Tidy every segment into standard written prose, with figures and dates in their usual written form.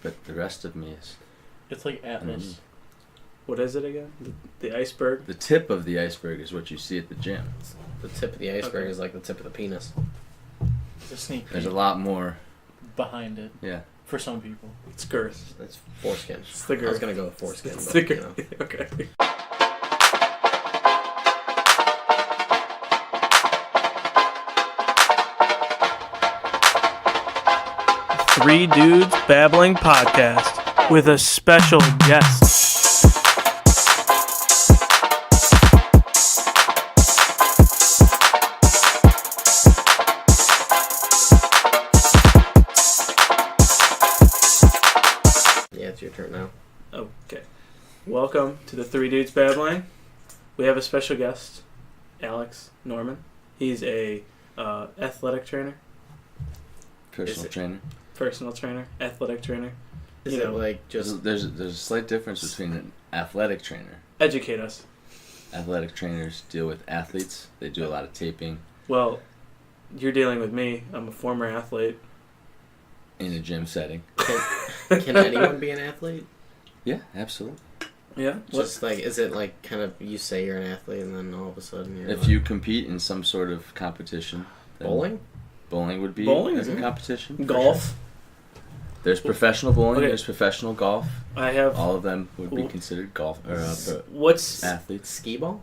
But the rest of me is... It's like Atlas. What is it again? The iceberg? The tip of the iceberg is what you see at the gym. The tip of the iceberg is like the tip of the penis. It's a sneak peek There's a lot more. behind it Yeah. for some people. It's girth. That's foreskin. It's the girth. I was gonna go with foreskin. It's but, the you girth. know. Okay. Three Dudes Babbling Podcast with a special guest. Yeah, it's your turn now. Okay. Welcome to the Three Dudes Babbling. We have a special guest, Alex Norman. He's a athletic trainer, Personal trainer. athletic trainer. Is You it know, like just... There's a slight difference between an athletic trainer. Educate us. Athletic trainers deal with athletes. They do a lot of taping Well, you're dealing with me. I'm a former athlete. in a gym setting. Can anyone be an athlete? Yeah, absolutely. Yeah. Just like, is it like kind of you say you're an athlete and then all of a sudden you're If like, you compete in some sort of competition. then bowling? Bowling would be Bowling? as a competition. for Golf. sure. There's professional bowling. Okay. There's professional golf. I have. All of them would be Ooh. considered golf or What's athletes. Skee ball?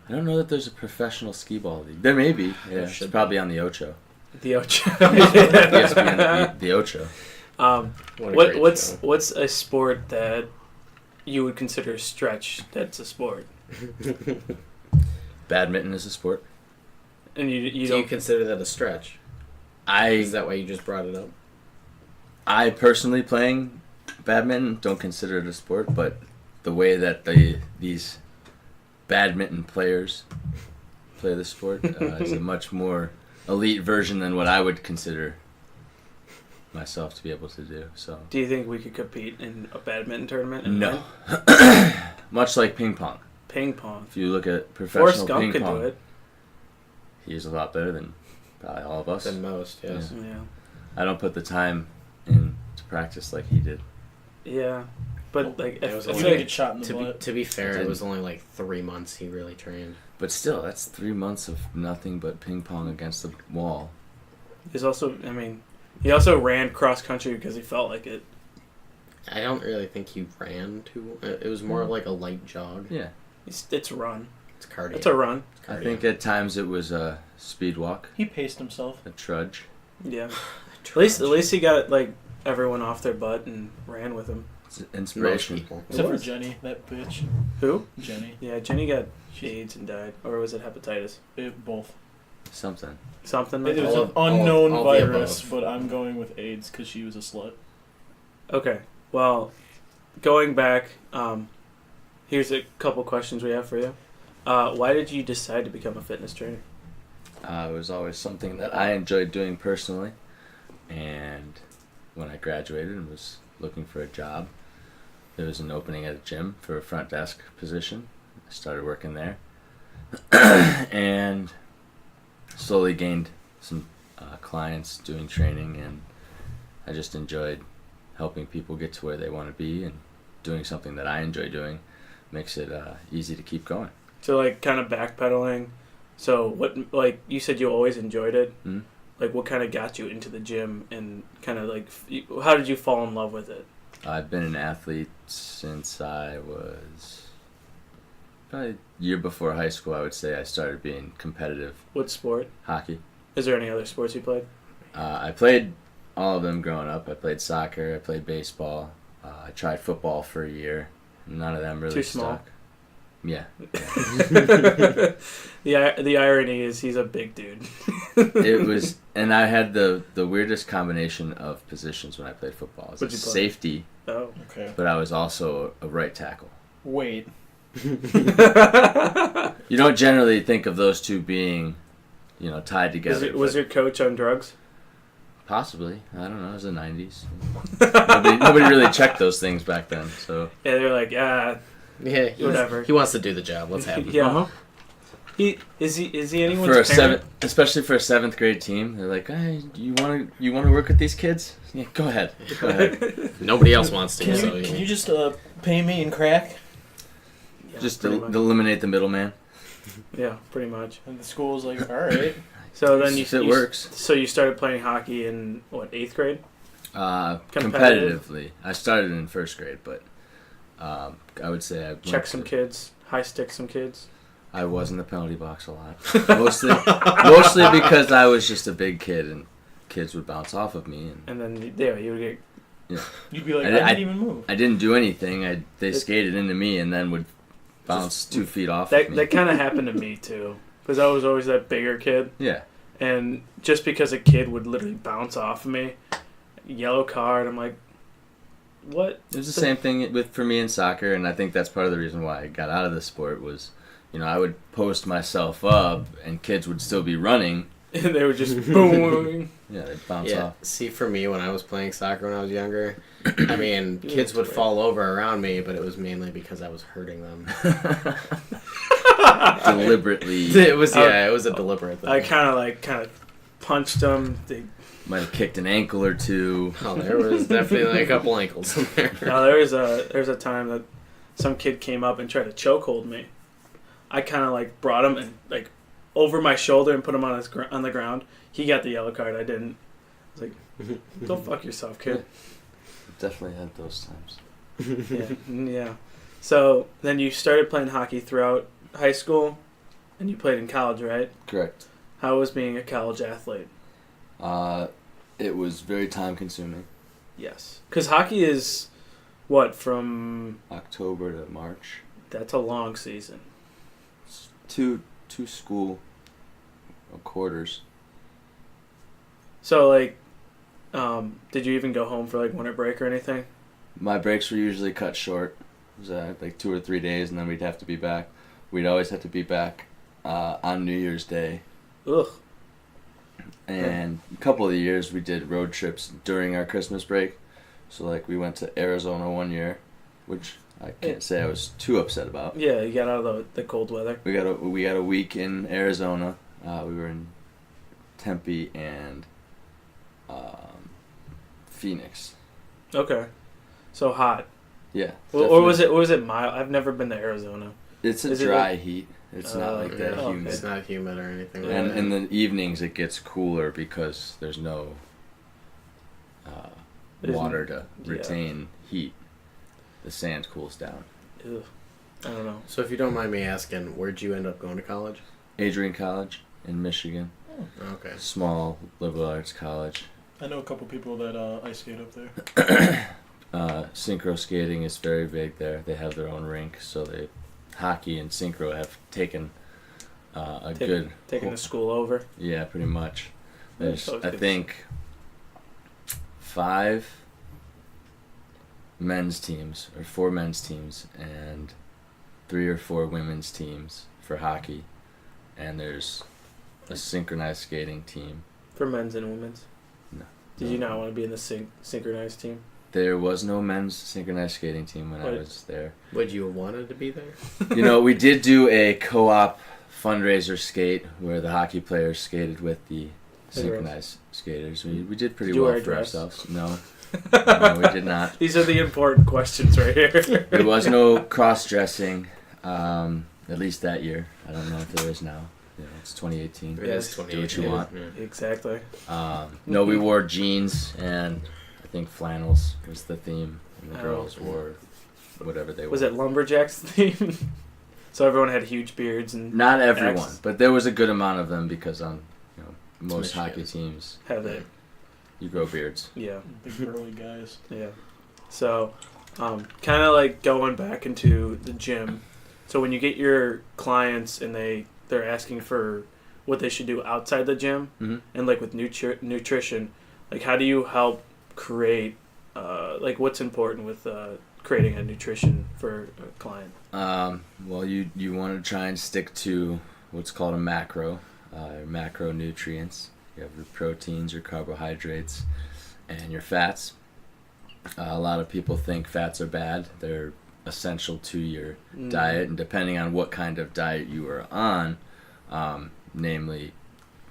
I don't know that there's a professional skee ball league. There may be. There Yeah, it's should probably on the Ocho. the Ocho? ESPN, the Ocho. What a great show. What's a sport that you would consider a stretch? That's a sport, Badminton is a sport. and you Do you don't. consider that a stretch? Is that why you just brought it up? I personally playing badminton don't consider it a sport, but the way that these badminton players play the sport is a much more elite version than what I would consider myself to be able to do. So Do you think we could compete in a badminton tournament? And no, win? much like ping pong. Ping pong. If you look at Forrest professional Gump ping could pong, do it. he's a lot better than probably all of us. Than most, yes. Yeah. I don't put the time in to practice like he did. Yeah. But like, It was I You only feel didn't like get shot in the To be, butt. to be fair, I it was only like 3 months he really trained. But still, that's 3 months of nothing but ping pong against the wall. he's also. I mean, he also ran cross country because he felt like it. I don't really think he ran too... It was more like a light jog. Yeah. It's a run. It's cardio. It's a run. It's I cardio. think at times it was a speed walk, He paced himself. a trudge. Yeah. At least he got like everyone off their butt and ran with him. It's Most inspiration. people. Except for was. Jenny, that bitch. Who? Jenny. Yeah, Jenny got AIDS and died, or was it hepatitis? Both. Something. Something like It was All an of- all- unknown all the virus, above. but I'm going with AIDS because she was a slut. Okay. Well, going back, here's a couple questions we have for you. Why did you decide to become a fitness trainer? It was always something that I enjoyed doing personally. And when I graduated and was looking for a job, there was an opening at a gym for a front desk position. I started working there. And slowly gained some clients doing training, and I just enjoyed helping people get to where they want to be, and doing something that I enjoy doing makes it easy to keep going. So, like, kind of backpedaling. So, what, like, you said you always enjoyed it. Hmm? Like, what kind of got you into the gym and kind of, like, how did you fall in love with it? I've been an athlete since I was probably a year before high school. I would say I started being competitive. What sport? Hockey. Is there any other sports you played? I played all of them growing up. I played soccer. I played baseball. I tried football for a year. None of them really Too small. stuck. Yeah. The irony is he's a big dude. It was, and I had the weirdest combination of positions when I played football. I was a What'd you play? safety, Oh. Okay. but I was also a right tackle. Wait. You don't generally think of those two being, tied together. Was but your coach on drugs? possibly. I don't know. It was the 90s. Nobody really checked those things back then. So Yeah, they're like, Yeah, Whatever. he wants to do the job. Let's have him. yeah. Uh-huh. Is he anyone's For a parent? especially for a 7th grade team, they're like, "Hey, you want to work with these kids? Yeah, go ahead, go ahead." Nobody else wants to. Can so you, can you just pay me in crack? Yeah, Just pretty to much. eliminate the middleman. Yeah, pretty much. And the school's like, all right. So then If it works. So you started playing hockey in what, 8th grade? Competitive? Competitively, I started in 1st grade, but I would say I went Check some to- kids, high stick some kids. I was in the penalty box a lot, mostly because I was just a big kid and kids would bounce off of me, and And then you would get You'd be like, I I, did- didn't even move. I didn't do anything. They skated into me and then would bounce 2 feet off that. of me. That kind of happened to me too, because I was always that bigger kid, Yeah, and just because a kid would literally bounce off of me, yellow card. I'm like, what? it was the same thing for me in soccer, and I think that's part of the reason why I got out of the sport was, I would post myself up and kids would still be running. And they were just boom. Yeah, they'd bounce Yeah. off. See, for me, when I was playing soccer when I was younger, I mean, kids would fall over around me, but it was mainly because I was hurting them. Deliberately. It was it was a deliberate thing. I kind of punched them. They, Might have kicked an ankle or two. Oh, there was definitely a couple ankles in there. no, there's a time that some kid came up and tried to chokehold me. I kind of like brought him and like over my shoulder and put him on on the ground. He got the yellow card. I didn't. I was like, "Go fuck yourself, kid." Definitely had those times. Yeah. So then you started playing hockey throughout high school, and you played in college, right? Correct. How was being a college athlete? It was very time consuming. Yes, because hockey is what from. October to March. That's a long season. Two school quarters. So like, did you even go home for like winter break or anything? My breaks were usually cut short. It was like 2 or 3 days, and then we'd have to be back. We'd always have to be back on New Year's Day. Ugh. And a couple of the years we did road trips during our Christmas break. So like we went to Arizona one year, which I can't say I was too upset about. Yeah, you got out of the cold weather. We got a week in Arizona. We were in Tempe and Phoenix. Okay. So hot. Yeah. Or was it mild? I've never been to Arizona. It's a is it dry like- heat. It's not like that Oh, humid. It's not humid or anything. Yeah. And in the evenings it gets cooler because there's no There's water to yeah. retain heat. The sand cools down. Ugh. I don't know. So if you don't mind me asking, where'd you end up going to college? Adrian College in Michigan. Okay. Small liberal arts college. I know a couple people that ice skate up there. Synchro skating is very big there. They have their own rink, so hockey and synchro have taken Taking the school over. Yeah, pretty much. There's, So I it's- think, 5 men's teams or 4 men's teams and 3 or 4 women's teams for hockey, and there's a synchronized skating team. For men's and women's. No. Did you not want to be in the synchronized team? There was no men's synchronized skating team when I What? was there. Would you have wanted to be there? We did do a co-op fundraiser skate where the hockey players skated with the synchronized skaters. We did pretty Did you well wear a for dress? ourselves. No. No, we did not. These are the important questions right here. There was no cross-dressing, at least that year. I don't know if there is now. It's 2018. It is Yes. 28. Do what you want. Yeah. Exactly. No, we wore jeans and I think flannels was the theme, and the Oh. girls wore whatever they Was wore. it lumberjacks theme? So everyone had huge beards and Not everyone, X. but there was a good amount of them because on most Michigan. hockey teams have it. you grow beards. Yeah. Big burly guys. Yeah. So, kind of like going back into the gym. So when you get your clients and they're asking for what they should do outside the gym, Mm-hmm. and like with nutrition, like how do you help create, like what's important with creating a nutrition for a client? Well, you want to try and stick to what's called a macro, macronutrients. You have your proteins, your carbohydrates, and your fats. A lot of people think fats are bad. They're essential to your diet, and depending on what kind of diet you are on, namely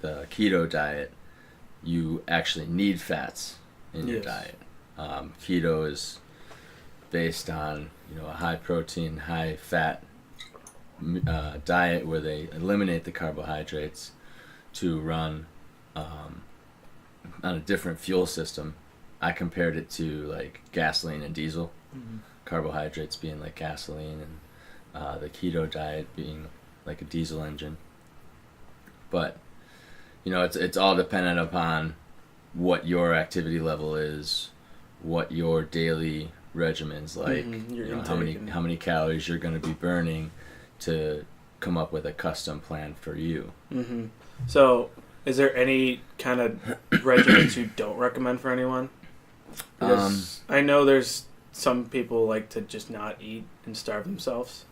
the keto diet, you actually need fats in your Yes. diet. Keto is based on a high protein, high fat diet where they eliminate the carbohydrates to run on a different fuel system. I compared it to like gasoline and diesel, carbohydrates being like gasoline, and the keto diet being like a diesel engine. But it's all dependent upon what your activity level is, what your daily regimen's like, Your how intake and- many calories you're going to be burning to come up with a custom plan for you. Mm-hmm. So, is there any kind of regimens you don't recommend for anyone? Because I know there's some people like to just not eat and starve themselves.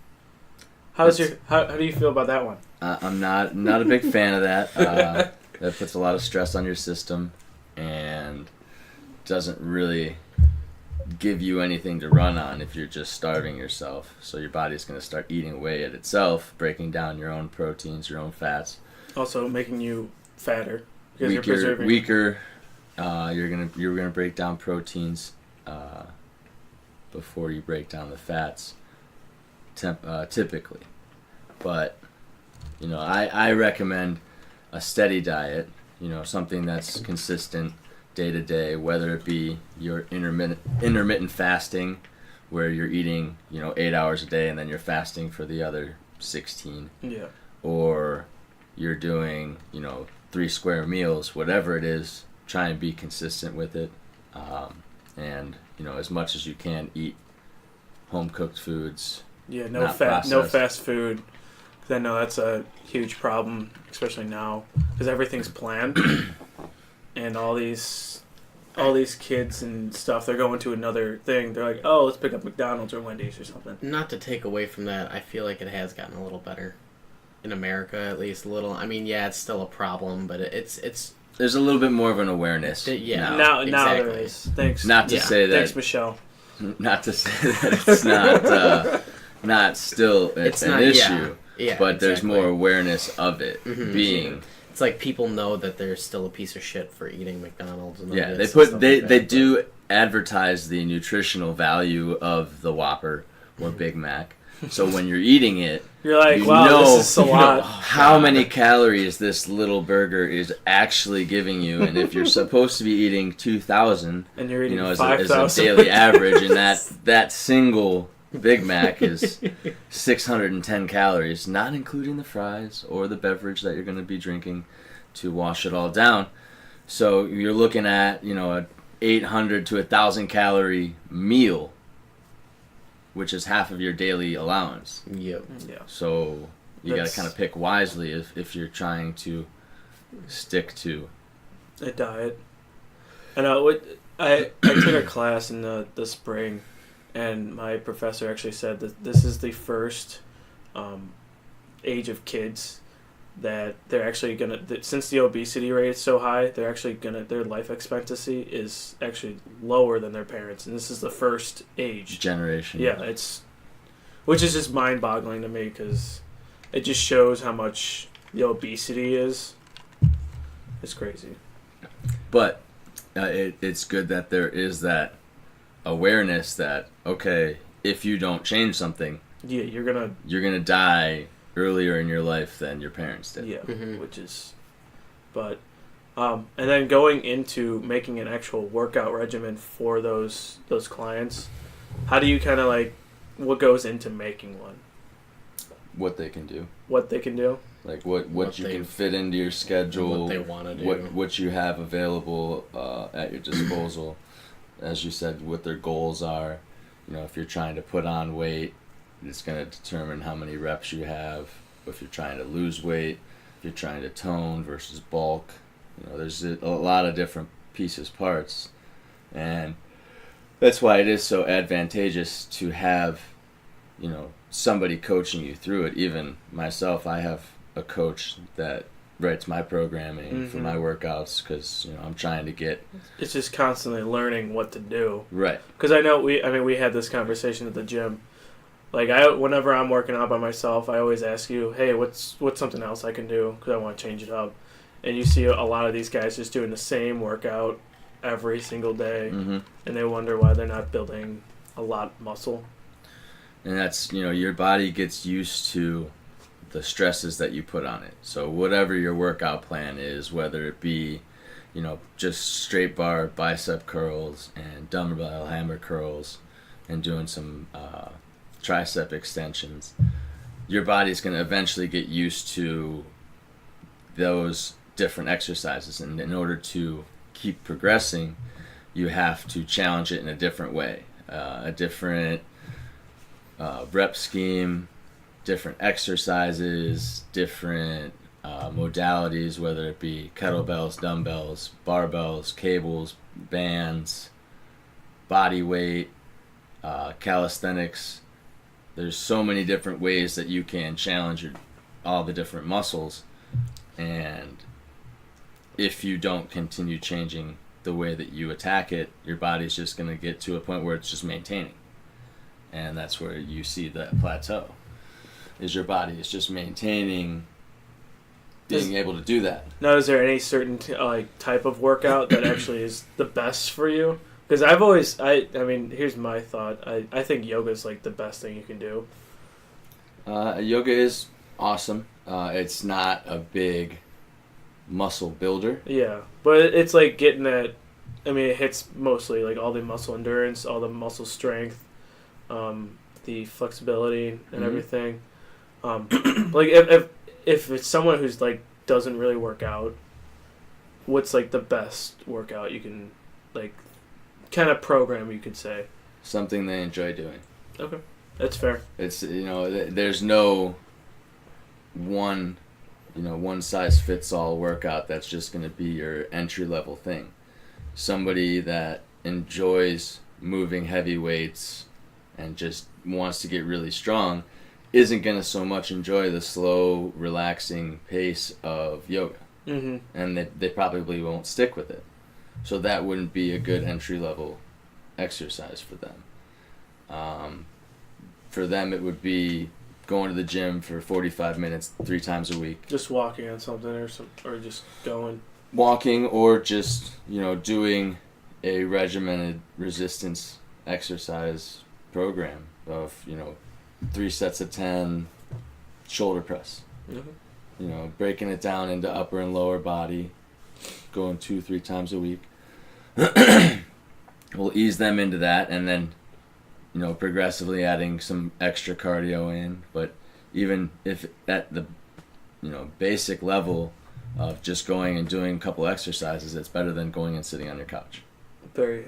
How do you feel about that one? I'm not a big fan of that. That puts a lot of stress on your system and doesn't really give you anything to run on if you're just starving yourself. So your body's going to start eating away at itself, breaking down your own proteins, your own fats. Also making you fatter because you're preserving. Weaker. You're gonna break down proteins before you break down the fats. Typically, but I recommend a steady diet. Something that's consistent day to day, whether it be your intermittent fasting, where you're eating 8 hours a day and then you're fasting for the other 16, Yeah. or you're doing 3 square meals, whatever it is. Try and be consistent with it, and as much as you can, eat home cooked foods. Yeah. No Not fat. No processed. fast food. 'Cause I know that's a huge problem, especially now, because everything's planned, and all these kids and stuff, they're going to another thing. They're like, oh, let's pick up McDonald's or Wendy's or something. Not to take away from that, I feel like it has gotten a little better. In America, at least a little. I mean, yeah, it's still a problem, but it's There's a little bit more of an awareness. Yeah. Now. Now there exactly. is. Thanks. Not to Yeah. say that. Thanks, Michelle. Not to say that it's not still It's an not- issue. yeah, But there's exactly. more awareness of it Mhm. being. It's like people know that they're still a piece of shit for eating McDonald's. And Yeah, nuggets they and stuff they like they that, do advertise the nutritional value of the Whopper or Mm-hmm. Big Mac. So when you're eating it, You're like, you wow, know, this is a you know lot. how many calories this little burger is actually giving you, and if you're supposed to be eating 2,000, And you're eating as 5,000. a daily average, and that single Big Mac is 610 calories, not including the fries or the beverage that you're going to be drinking to wash it all down. So you're looking at a 800 to 1,000 calorie meal, which is half of your daily allowance. Yep. Yeah. So you got That's- to kind of pick wisely if you're trying to stick to. A diet. I know. I took a class in the spring, and my professor actually said that this is the first age of kids that they're actually gonna. That since the obesity rate is so high, they're actually gonna. Their life expectancy is actually lower than their parents, and this is the first age. Generation. Yeah, which is just mind-boggling to me because it just shows how much the obesity is. It's crazy. But it's good that there is that awareness that, okay, if you don't change something, Yeah, you're gonna die earlier in your life than your parents did. yeah, Mhm. which is, but, and then going into making an actual workout regimen for those clients, how do you kind of like, what goes into making one? What they can do. What they can do? Like what you they- can fit into your schedule. What they want to do. What you have available at your disposal. As you said, what their goals are. If you're trying to put on weight, it's going to determine how many reps you have. If you're trying to lose weight, if you're trying to tone versus bulk, there's a lot of different parts, and that's why it is so advantageous to have, somebody coaching you through it. Even myself, I have a coach that writes my programming for Mhm. my workouts because I'm trying to get It's just constantly learning what to do. right. Because I know we had this conversation at the gym. Like whenever I'm working out by myself, I always ask you, "Hey, what's something else I can do?" Because I want to change it up. And you see a lot of these guys just doing the same workout every single day, Mm-hmm. and they wonder why they're not building a lot of muscle. And that's, your body gets used to the stresses that you put on it. So whatever your workout plan is, whether it be, just straight bar bicep curls and dumbbell hammer curls and doing some tricep extensions, your body's going to eventually get used to those different exercises. And in order to keep progressing, you have to challenge it in a different way, a different rep scheme, different exercises, different modalities, whether it be kettlebells, dumbbells, barbells, cables, bands, body weight, calisthenics. There's so many different ways that you can challenge all the different muscles, and if you don't continue changing the way that you attack it, your body's just going to get to a point where it's just maintaining. And that's where you see that plateau, is your body is just maintaining being able to do that. Now, is there any certain type of workout that actually is the best for you? Because I've always, I mean, here's my thought. I think yoga is like the best thing you can do. Yoga is awesome. It's not a big muscle builder. Yeah, but it's like getting that. I mean, it hits mostly like all the muscle endurance, all the muscle strength, the flexibility and Mhm. everything. Like if it's someone who's like doesn't really work out, what's like the best workout you can like kind of program, you could say? Something they enjoy doing. Okay, that's fair. It's, there's no one size fits all workout that's just going to be your entry level thing. Somebody that enjoys moving heavy weights and just wants to get really strong isn't going to so much enjoy the slow, relaxing pace of yoga. Mm-hmm. And they probably won't stick with it. So that wouldn't be a good entry level exercise for them. For them, it would be going to the gym for 45 minutes 3 times a week. Just walking on something or just going. Walking, or just, doing a regimented resistance exercise program of, 3 sets of 10 shoulder press. Mm-hmm. Breaking it down into upper and lower body, going 2-3 times a week. We'll ease them into that, and then, progressively adding some extra cardio in. But even if at the, basic level of just going and doing a couple exercises, it's better than going and sitting on your couch. Very.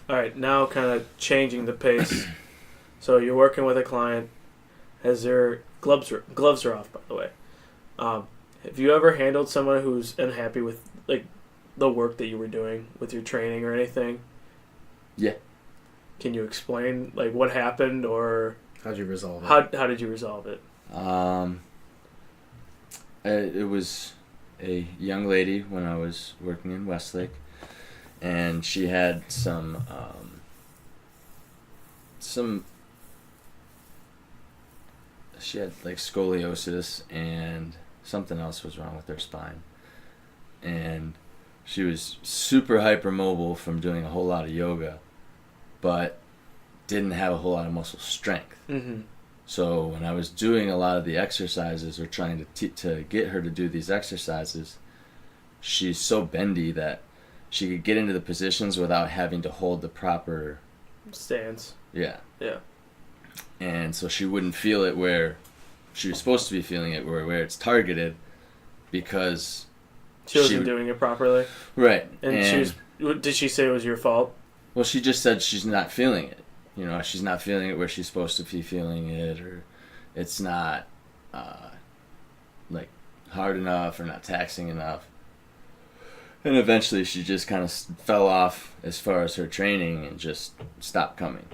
All right, now kind of changing the pace. So you're working with a client. Has their gloves are off, by the way. Have you ever handled someone who's unhappy with like the work that you were doing with your training or anything? Yeah. Can you explain like what happened, or How'd you resolve it? how did you resolve it? It was a young lady when I was working in Westlake, and she had some she had like scoliosis, and something else was wrong with her spine, and she was super hypermobile from doing a whole lot of yoga, but didn't have a whole lot of muscle strength. Mm-hmm. So when I was doing a lot of the exercises, or trying to get her to do these exercises, she's so bendy that she could get into the positions without having to hold the proper Stance. Yeah. Yeah. And so she wouldn't feel it where she was supposed to be feeling it, where it's targeted, because She wasn't doing it properly. Right. And did she say it was your fault? Well, she just said she's not feeling it. She's not feeling it where she's supposed to be feeling it, or it's not like hard enough or not taxing enough. And eventually she just kind of fell off as far as her training and just stopped coming.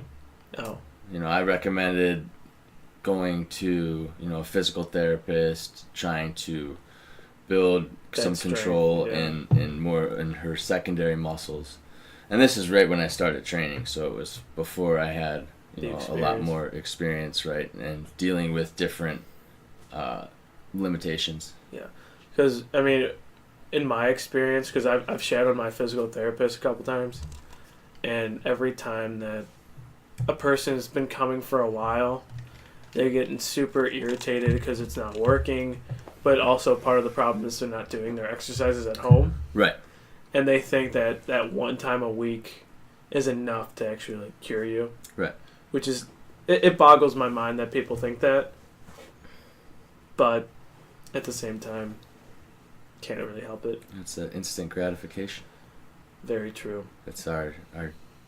Oh. I recommended going to, a physical therapist, trying to build some strength, control yeah. in more in her secondary muscles. And this is right when I started training, so it was before I had, you know, a lot more experience, right, and dealing with different limitations. Because, I mean, in my experience, because I've shadowed my physical therapist a couple times, and every time that a person's been coming for a while, they're getting super irritated because it's not working, but also part of the problem is they're not doing their exercises at home. Right. And they think that one time a week is enough to actually like, cure you. Right. Which is, it boggles my mind that people think that. But at the same time, can't really help it. It's an instant gratification. Very true. It's our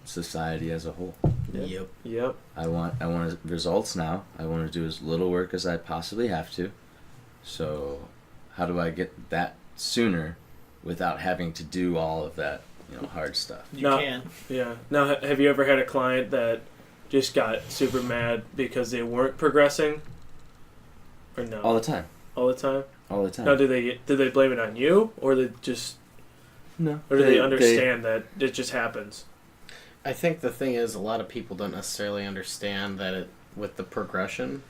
society as a whole. Yep. I want results now. I want to do as little work as I possibly have to. So how do I get that sooner without having to do all of that, you know, hard stuff? You can. Yeah. Now, have you ever had a client that just got super mad because they weren't progressing? Or no? All the time. All the time? All the time. No, did they blame it on you, or they just, No. or do they understand that it just happens? I think the thing is, a lot of people don't necessarily understand that with the progression,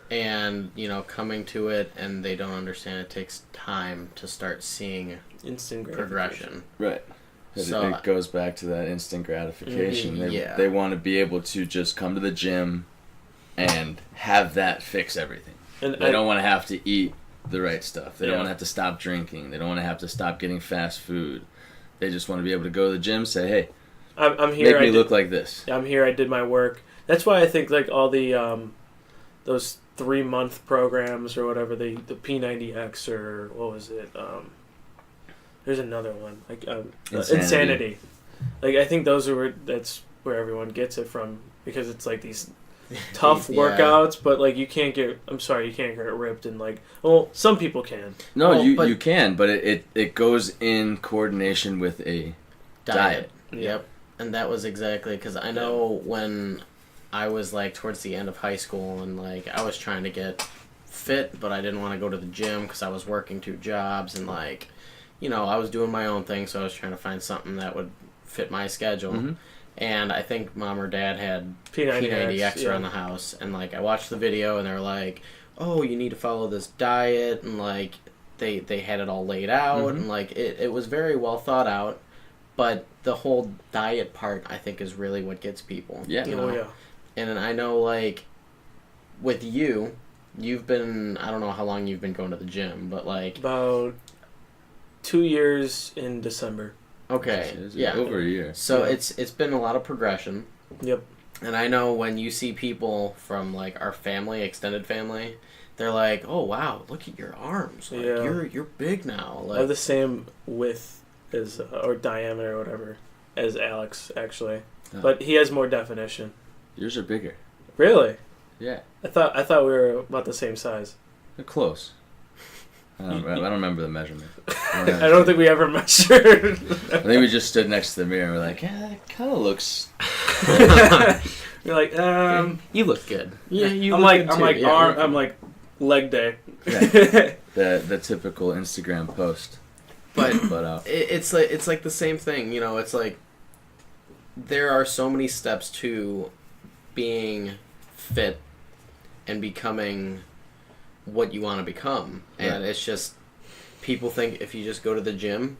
and you know, coming to it, and they don't understand it takes time to start seeing Instant progression. Right. So, it goes back to that instant gratification. Yeah. They want to be able to just come to the gym and have that fix everything. And They don't want to have to eat the right stuff. They don't Yeah. want to have to stop drinking. They don't want to have to stop getting fast food. They just want to be able to go to the gym, say, hey, I'm here. make me look like this. I'm here. I did my work. That's why I think like all the those 3-month programs or whatever, the P90X or what was it? There's another one like Insanity. Like I think that's where everyone gets it from, because it's like these tough Yeah. workouts, but like you can't get ripped and like, well, some people can. No, Well, you but- can, but it goes in coordination with a diet. Yep. And that was exactly, because I know when I was like towards the end of high school, and like I was trying to get fit, but I didn't want to go to the gym because I was working 2 jobs, and like, you know, I was doing my own thing, so I was trying to find something that would fit my schedule. Mhm. And I think mom or dad had P90X, P90X around the house, and like I watched the video, and they were like, "Oh, you need to follow this diet," and like they had it all laid out, Mhm. and like it was very well thought out. But the whole diet part, I think, is really what gets people. Yeah. You know? Oh yeah. And I know, like, with you've been, I don't know how long you've been going to the gym, but like, About 2 years in December. okay, It's yeah. over a year. So Yeah. it's been a lot of progression. Yep. And I know when you see people from like our family, extended family, they're like, "Oh wow, look at your arms! Like, Yeah. you're big now." I Like, have the same width as or diameter or whatever as Alex actually, Oh. but he has more definition. Yours are bigger. Really? Yeah, I thought we were about the same size. they're close. I don't remember the measurement. I don't think we ever measured. I think we just stood next to the mirror and we're like, yeah, it kind of looks. You're like, you look good. Yeah, you. I'm look like, good I'm too. like, Yeah, arm, you're- I'm like, leg day. Yeah. the typical Instagram post. But But it's like the same thing, you know. It's like there are so many steps to being fit and becoming what you want to become, and Right. it's just people think if you just go to the gym,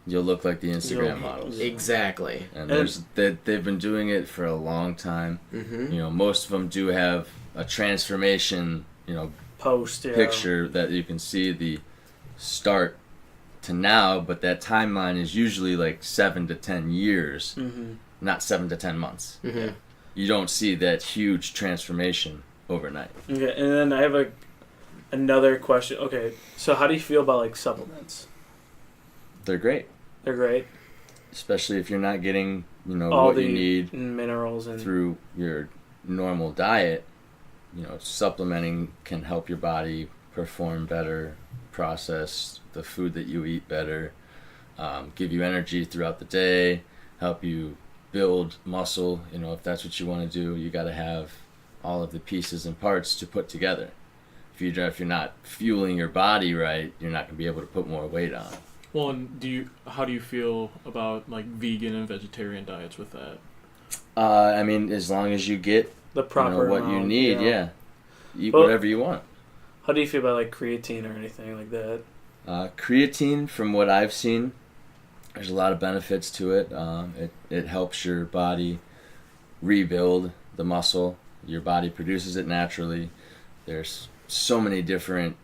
you'll look like the Instagram You'll- models. exactly. And they've been doing it for a long time. Mm-hmm. You know, most of them do have a transformation, you know, Post, yeah. picture that you can see the start to now, but that timeline is usually like 7 to 10 years, Mm-hmm. not 7 to 10 months. Mm-hmm. You don't see that huge transformation overnight. Okay, and then I have another question. Okay, so how do you feel about like supplements? They're great, They're great. especially if you're not getting, you know, All what the you need minerals and through your normal diet. You know, supplementing can help your body perform better, process the food that you eat better, give you energy throughout the day, help you build muscle. You know, if that's what you want to do, you got to have all of the pieces and parts to put together. If you're not fueling your body right, you're not going to be able to put more weight on. Well, and how do you feel about like vegan and vegetarian diets with that? I mean, as long as you get The proper what you amount, need, yeah. Eat Well- whatever you want. How do you feel about like creatine or anything like that? Creatine, from what I've seen, there's a lot of benefits to it. It helps your body rebuild the muscle. Your body produces it naturally. There's so many different,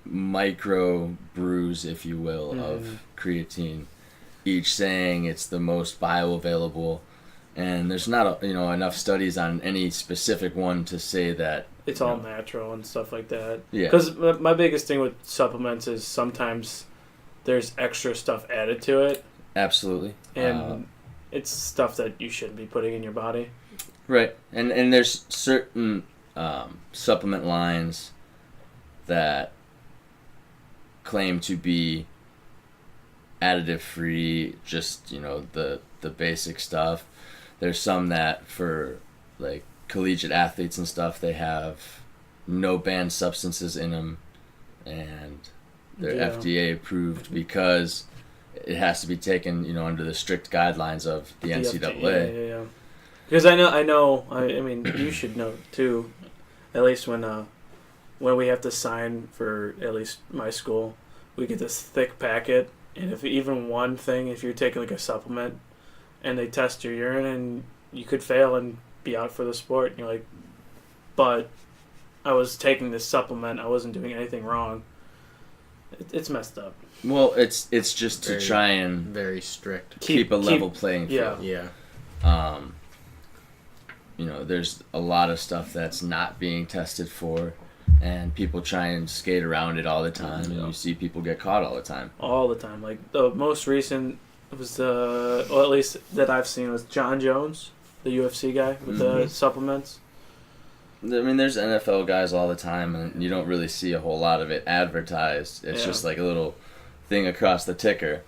micro brews, if you will, of creatine. Each saying it's the most bioavailable, and there's not enough studies on any specific one to say that It's all natural and stuff like that. Yeah. Because my biggest thing with supplements is sometimes there's extra stuff added to it, absolutely. and it's stuff that you shouldn't be putting in your body. Right, and there's certain supplement lines that claim to be additive free, just the basic stuff. There's some that for like collegiate athletes and stuff, they have no banned substances in them, and they're Yeah. FDA approved because it has to be taken under the strict guidelines of the NCAA. Yeah. Because I know. I mean, you should know too. At least when we have to sign for at least my school, we get this thick packet, and if even one thing, if you're taking like a supplement, and they test your urine, and you could fail and be out for the sport, and you're like, but I was taking this supplement, I wasn't doing anything wrong. It's messed up. Well, it's just to Very- try and Very strict. keep a level playing field. Yeah. Yeah. There's a lot of stuff that's not being tested for, and people try and skate around it all the time, and you see people get caught all the time. All the time. Like the most recent was at least that I've seen was John Jones, the UFC guy with the supplements. I mean, there's NFL guys all the time, and you don't really see a whole lot of it advertised. It's just like a little thing across the ticker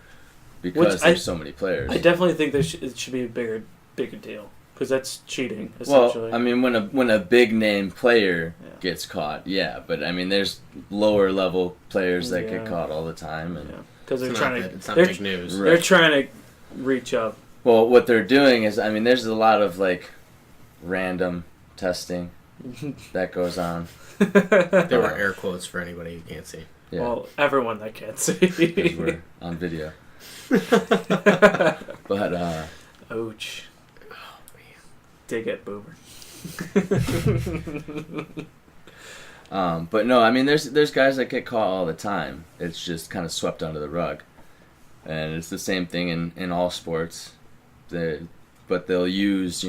because Which there's so many players. I definitely think it should be a bigger deal because that's cheating essentially. Well, I mean, when a big name player Yeah. gets caught, yeah, but I mean, there's lower level players that Yeah. get caught all the time, and because they're It's trying not, to it's not they're, big news. Right. they're trying to reach up. well, what they're doing is, I mean, there's a lot of like random testing that goes on. There were air quotes for anybody who can't see. Yeah, Well, everyone that can't see. because we're on video. But Ouch. Dig it, boober. but no, I mean, there's guys that get caught all the time. It's just kind of swept under the rug, and it's the same thing in all sports. But they'll use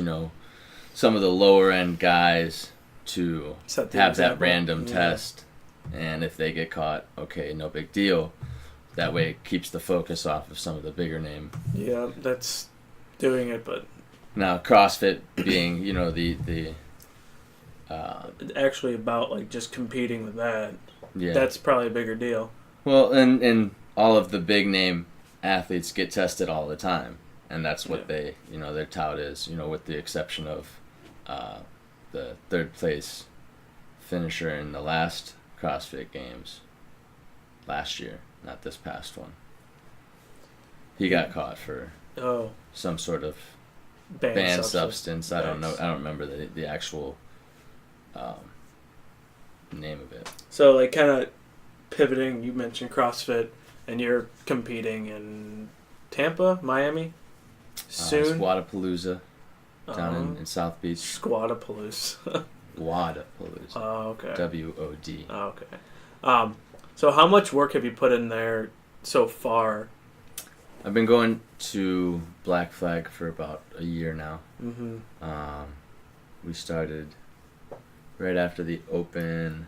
some of the lower end guys to Set the have that example. random Yeah. test, and if they get caught, okay, no big deal. That way, it keeps the focus off of some of the bigger name. Yeah, that's doing it, but Now, CrossFit being the actually about like just competing with that. yeah. That's probably a bigger deal. Well, and all of the big name athletes get tested all the time, and that's what they, their tout is, with the exception of the third place finisher in the last CrossFit Games last year, not this past one. He got caught for Oh, some sort of banned banned substance. substance. I don't know. I don't remember the actual name of it. So, like, kind of pivoting, you mentioned CrossFit, and you're competing in Tampa, Miami, soon. Squadapalooza down in South Beach. Squadapalooza. Wadapalooza. Oh, okay. WOD. Oh, okay. So how much work have you put in there so far? I've been going to Black Flag for about a year now. Mm-hmm. We started right after the Open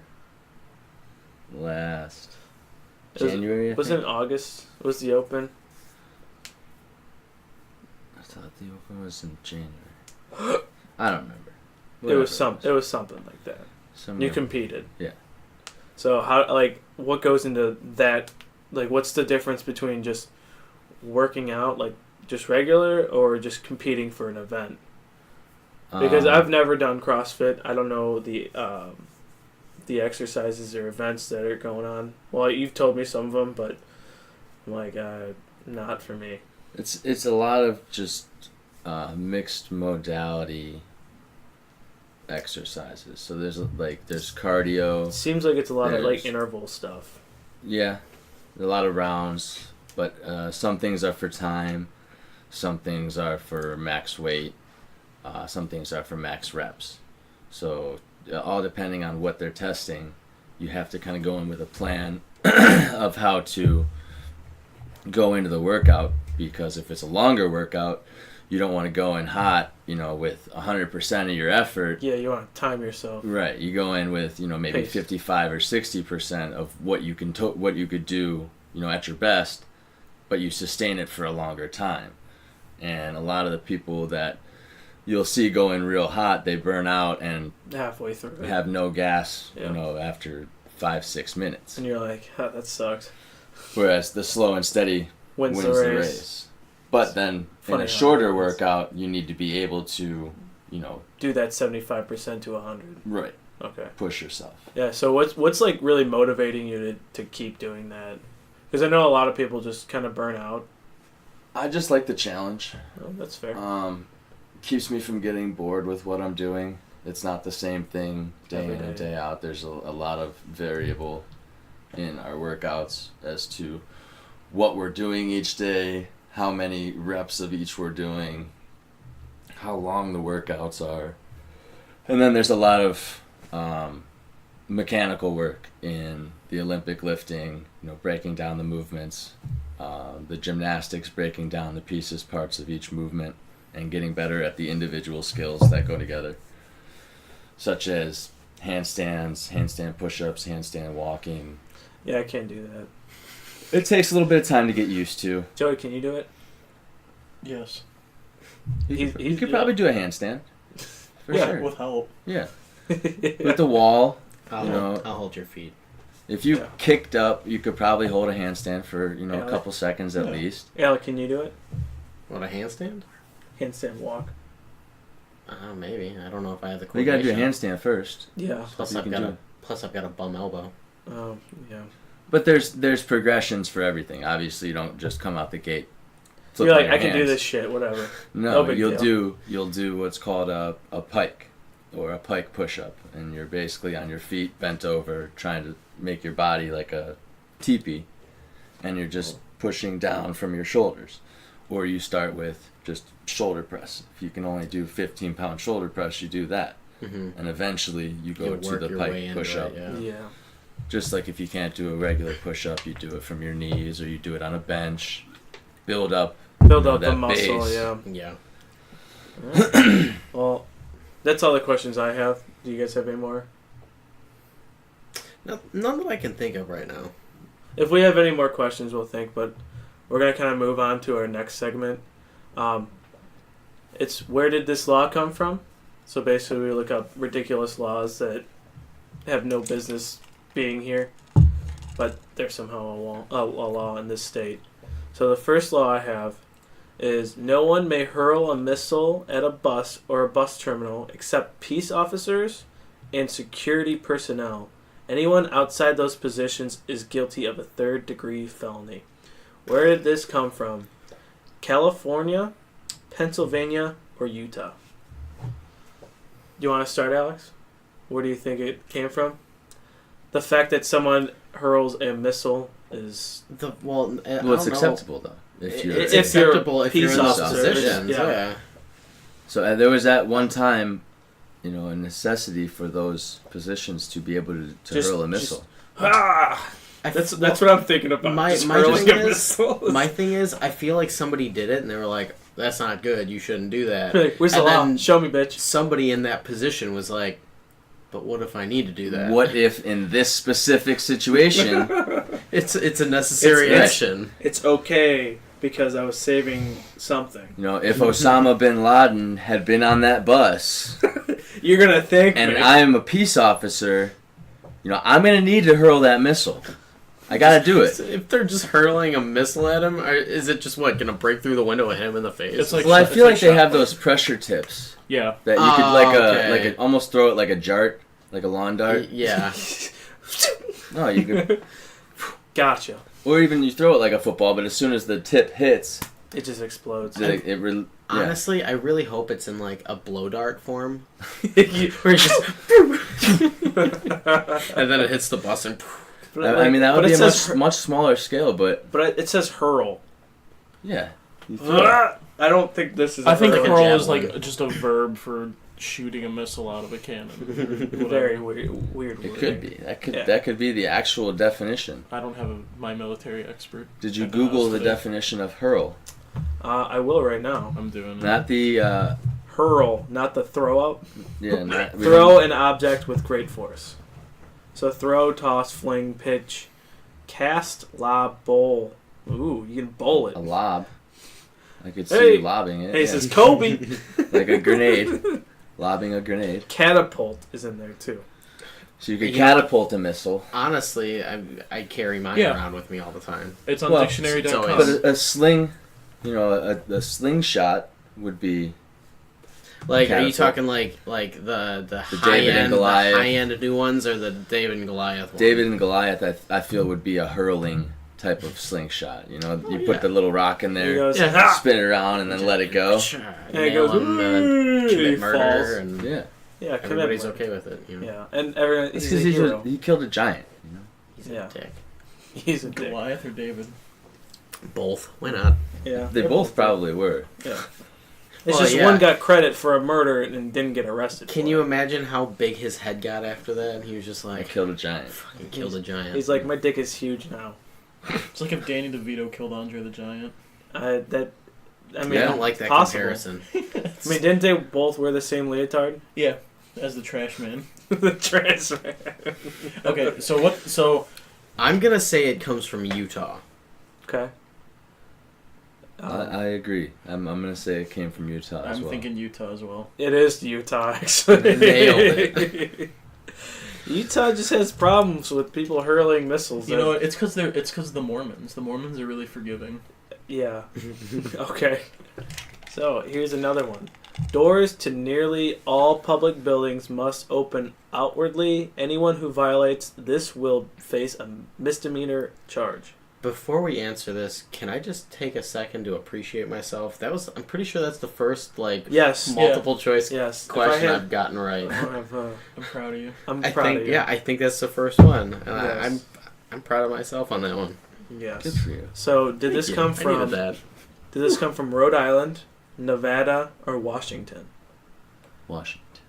last January. Was it in August? Was the Open? I thought the Open was in January. I don't remember. It was something like that. Somewhere. You competed. Yeah. So what goes into that? Like, what's the difference between just working out, like just regular, or just competing for an event? Because I've never done CrossFit. I don't know the exercises or events that are going on. Well, you've told me some of them, but I'm like, not for me. It's a lot of just mixed modality exercises. So there's cardio. Seems like it's a lot of like There's- interval stuff. Yeah, a lot of rounds, but some things are for time, some things are for max weight, some things are for max reps. So all depending on what they're testing, you have to kind of go in with a plan of how to go into the workout, because if it's a longer workout, you don't want to go in hot, with 100% of your effort. Yeah, you want to time yourself. Right, you go in with maybe Pace. 55 or 60% of what you can what you could do at your best, but you sustain it for a longer time. And a lot of the people that you'll see go in real hot, they burn out and Halfway through it. have no gas, Yeah. after 5-6 minutes. And you're like, that sucks. Whereas the slow and steady Wins wins the race. But then Funny in how a shorter that works. workout, you need to be able to, Do that 75% to 100. right, Okay. push yourself. Yeah, so what's like really motivating you to keep doing that? Because I know a lot of people just kind of burn out. I just like the challenge. Oh, that's fair. Keeps me from getting bored with what I'm doing. It's not the same thing day Every in and day. day out. There's a lot of variable in our workouts as to what we're doing each day, how many reps of each we're doing, how long the workouts are. And then there's a lot of mechanical work in the Olympic lifting, breaking down the movements, the gymnastics, breaking down the pieces, parts of each movement, and getting better at the individual skills that go together, such as handstands, handstand push-ups, handstand walking. Yeah, I can't do that. It takes a little bit of time to get used to. Joey, can you do it? Yes. You could probably do a handstand. For Yeah, sure. With help. Yeah. With the wall, I'll hold your feet. if you Yeah. kicked up, you could probably hold a handstand for, Yeah, a couple seconds at yeah. least. Alec, can you do it? What, a handstand? Handstand walk. Maybe. I don't know if I have the You gotta do a coordination. handstand first. Yeah. Plus, You I've can got do a it. I've got a bum elbow. Yeah. But there's progressions for everything. Obviously, you don't just come out the gate. flip You're on like, your I can do hands. this shit, whatever. No, No big you'll do what's called a pike, or a pike push-up, and you're basically on your feet, bent over, trying to make your body like a teepee, and you're just pushing down from your shoulders. Or you start with just shoulder press. If you can only do 15-pound shoulder press, you do that, Mm-hmm. and eventually you go You to work the your way pike into push-up. it, yeah. Yeah. Just like if you can't do a regular push-up, you do it from your knees, or you do it on a bench. Build up. Build up that the muscle, base. yeah. Yeah. Alright. Well, that's all the questions I have. Do you guys have any more? None that I can think of right now. If we have any more questions, we'll think, but we're going to kind of move on to our next segment. It's where did this law come from? So basically, we look up ridiculous laws that have no business being here, but they're somehow a law in this state. So the first law I have is no one may hurl a missile at a bus or a bus terminal except peace officers and security personnel. Anyone outside those positions is guilty of a third-degree felony. Where did this come from? California, Pennsylvania, or Utah? Do you want to start, Alex? Where do you think it came from? The fact that someone hurls a missile is... Well, it's acceptable though. If you're, It's It's if you're acceptable if you're peace in those officer, positions. yeah. Yeah. So there was at one time, a necessity for those positions to be able to Just- hurl a missile. Ah! That's what I'm thinking about. My Just my hurling thing a is missile. my thing is I feel like somebody did it and they were like, that's not good. You shouldn't do that. Like, where's the And law? then- Show me, bitch. Somebody in that position was like, but what if I need to do that? What if in this specific situation, It's a necessary It's- action. It's okay because I was saving something. if Osama bin Laden had been on that bus You're gonna thank and me. I am a peace officer, I'm going to need to hurl that missile. I got to do it. If they're just hurling a missile at him, or is it just gonna break through the window and hit him in the face? It's like- Well, I it's feel like they shot have put. those pressure tips Yeah. that you Oh, could almost throw it like a jart, like a lawn dart. Yeah. No, you could, Gotcha. or even you throw it like a football, but as soon as the tip hits, It just explodes. it Honestly, I really hope it's in like a blow dart form, But where it's just and then it hits the bus and. I mean, that would but be it a says much smaller scale, but But it says hurl. yeah. You throw it. I don't think this is. I think like a hurl is javelin. like just a verb for shooting a missile out of a cannon. Whatever. very weird. It wording. could be. Yeah. That could be the actual definition. I don't have my military expert. Did you at the house Google the today. definition of hurl? I will right now. I'm doing it. Not the Hurl, not the throw up. yeah. Not, we Throw don't- an object with great force. So throw, toss, fling, pitch, cast, lob, bowl. Ooh, you can bowl it. a lob. I could see Hey. you lobbing it. Hey, it yeah. says Kobe. Like a grenade. Lobbing a grenade. Catapult is in there too. So you could You know what? catapult a missile. Honestly, I carry mine Yeah. around with me all the time. It's on Well, dictionary.com. it's But always- a sling, you know, a slingshot would be Like, are you Catapult. talking like the high David and end, the Goliath. high end new ones, or the David and Goliath ones? David and Goliath. I feel would be a hurling type of slingshot. You know, you put the little rock in He there, goes, Yeah. "Ha!" spin it around, and then let it go. And it goes, and he commit falls. murder, and Yeah, Yeah, everybody's commitment. okay with it. You know? Yeah, and everyone. that's He's a because hero. he killed a giant. You know, He's Yeah. a dick. He's a dick. Goliath or David? Both. Why not? Yeah, they both probably were. Yeah. It's Well, just yeah. one got credit for a murder and didn't get arrested. Can for you it. imagine how big his head got after that? And he was just I like, killed a giant. fucking killed a giant. He's like, my dick is huge now. It's like if Danny DeVito killed Andre the Giant. I mean, I don't like that possible. comparison. I mean, didn't they both wear the same leotard? Yeah, as the trash man. The trans man. Okay, so what? So I'm gonna say it comes from Utah. Okay. I agree. I'm gonna say it came from Utah as I'm well. thinking Utah as well. It is Utah, actually. Nailed it. Utah just has problems with people hurling missiles. You know, it's because the Mormons. The Mormons are really forgiving. Yeah. Okay. So here's another one. Doors to nearly all public buildings must open outwardly. Anyone who violates this will face a misdemeanor charge. Before we answer this, can I just take a second to appreciate myself? I'm pretty sure that's the first Yes. multiple choice Yes. question If I I've gotten right. I'm proud of you. I'm I proud think of you. I think that's the first one, and Yes. I'm proud of myself on that one. Yes. Good for you. So did this Thank come you. I needed from? that. Did this come from Rhode Island, Nevada, or Washington? Washington.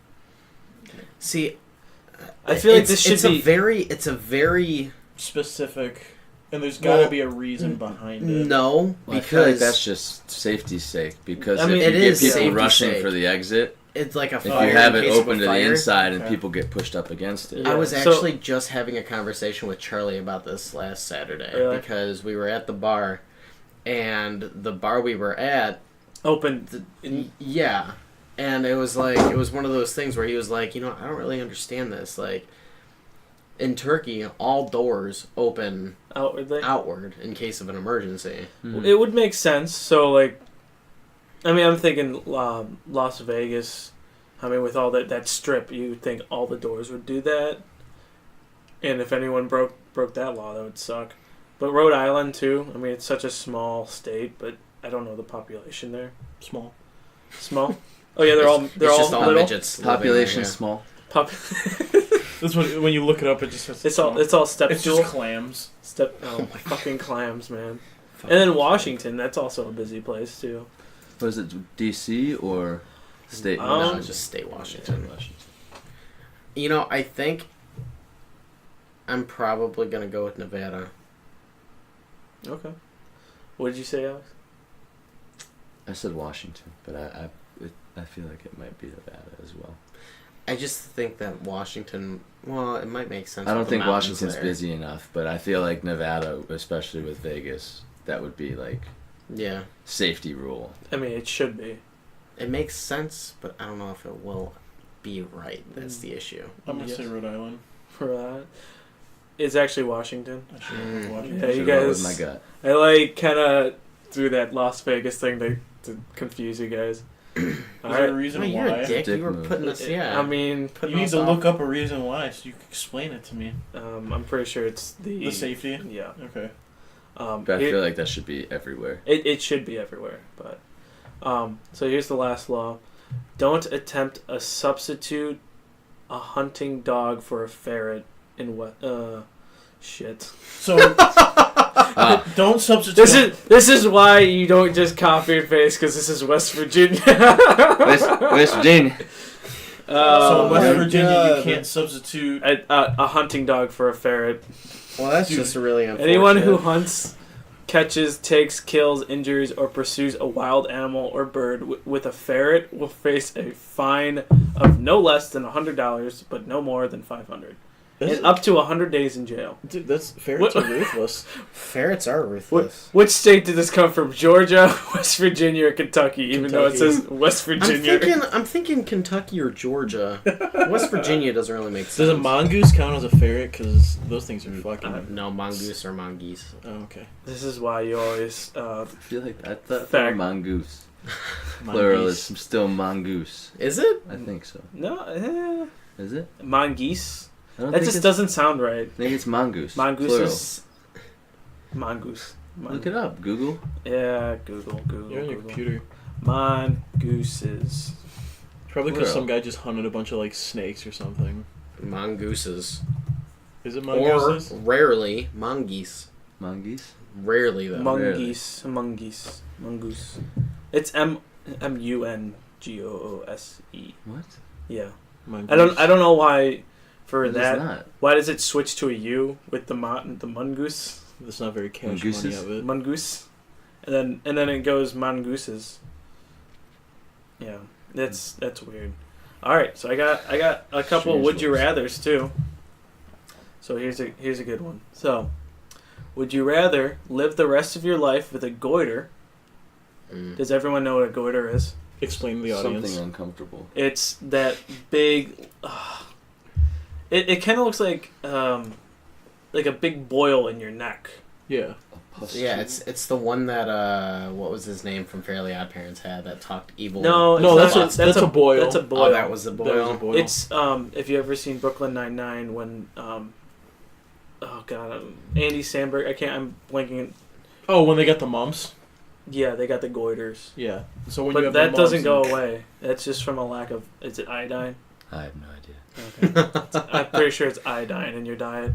See, I feel like it's- this should it's be. it's a very Specific, and there's got to Well, be a reason behind it. no Well, I feel like because that's just safety's sake. Because I mean, if it you get is people safety's rushing sake. for the exit, it's like a if fire. you have in it case of open a to the fire. inside and Okay. people get pushed up against it. Yeah. I was So- actually just having a conversation with Charlie about this last Saturday Really? because we were at the bar, and the bar we were at, Open. yeah, and it was one of those things where he was like, I don't really understand this. Like, in Turkey, all doors open Outwardly. outward in case of an emergency. Mhm. It would make sense. So, like, I mean, I'm thinking Las Vegas. I mean, with all that strip, you would think all the doors would do that. And if anyone broke that law, that would suck. But Rhode Island too. I mean, it's such a small state, but I don't know the population there. Small. Small. Oh yeah, they're all It's just all little. midgets. living Population there, yeah. small. That's when you look it up, it just says It's all step It's stool. just clams. Oh my fucking clams, man. And then Washington, that's also a busy place too. Was it D.C. or state? No, it's just state Washington. I think I'm probably gonna go with Nevada. Okay. What did you say, Alex? I said Washington, but I feel like it might be Nevada as well. I just think that Washington. Well, it might make sense. I don't with the think mountains Washington's there. busy enough, but I feel like Nevada, especially with Vegas, that would be like Yeah, safety rule. I mean, it should be. it makes sense, but I don't know if it will be right. That's the issue. I'm gonna Yes. say Rhode Island. For that. It's actually Washington. I should have Washington. Yeah, you Should've went guys- with my gut. I like kind of threw that Las Vegas thing to confuse you guys. Is All there a right. reason No, you're why? a dick. Dick You were move. putting us. Yeah. I mean, putting You need us to off. look up a reason why, so you can explain it to me. I'm pretty sure it's The safety. Yeah. Okay. But I feel like that should be everywhere. it should be everywhere, but So here's the last law: don't attempt a substitute a hunting dog for a ferret in what? Shit. So don't substitute. This is why you don't just copy and paste because this is West Virginia. West Virginia. So in West my Virginia, God. you can't substitute. A hunting dog for a ferret. Well, that's Dude, just really unfortunate. Anyone who hunts, catches, takes, kills, injures, or pursues a wild animal or bird with a ferret will face a fine of no less than $100, but no more than $500, and up to 100 days in jail. Dude, that's ferrets What- are ruthless. Ferrets are ruthless. Which state did this come from? Georgia, West Virginia, or Kentucky? Even though it Kentucky. says West Virginia. I'm thinking Kentucky or Georgia. West Virginia doesn't really make sense. Does a mongoose count as a ferret? Because those things are fucking. No, mongoose or mongoose. Oh, okay. This is why you always I feel like I thought Fact. mongoose. Mongoose. Pluralism, still mongoose. Is it? I think so. no Is it? mongoose. I don't That think just it's, doesn't sound right. I think it's mongoose. Mongoose plural. is mongoose. Look it up. Google. Yeah, Google. You're on your Google. computer. Mongooses. Probably because Plural. some guy just hunted a bunch of like snakes or something. Mongooses. Is it Or mongooses? rarely mongoose. Mongoose. Rarely though. Mongoose. Mongoose. It's Mungoose. What? Yeah. Mongoose. I don't know why. For It is that, not. why does it switch to a U with the mongoose? That's not very cash Mongooses? money of it. Mongoose, and then it goes mongooses. Yeah, that's weird. All right, so I got a couple Strange would you ones. rather's too. So here's a good one. So, would you rather live the rest of your life with a goiter? Mm. Does everyone know what a goiter is? Explain to the audience. Something uncomfortable. It's that big. It kind of looks like a big boil in your neck. Yeah. Yeah, it's the one that what was his name from Fairly Odd Parents had that talked evil. No, No, it's that's not. a boil. That's a boil. Oh, that was the That was a boil. boil. It's if you ever seen Brooklyn Nine-Nine when oh god, Andy Samberg. I'm blanking. Oh, when they got the mumps. Yeah, they got the goiters, Yeah. So when you but have that the doesn't mumps go away. That's just from a lack of. Is it iodine? I have no idea. Okay. I'm pretty sure it's iodine in your diet.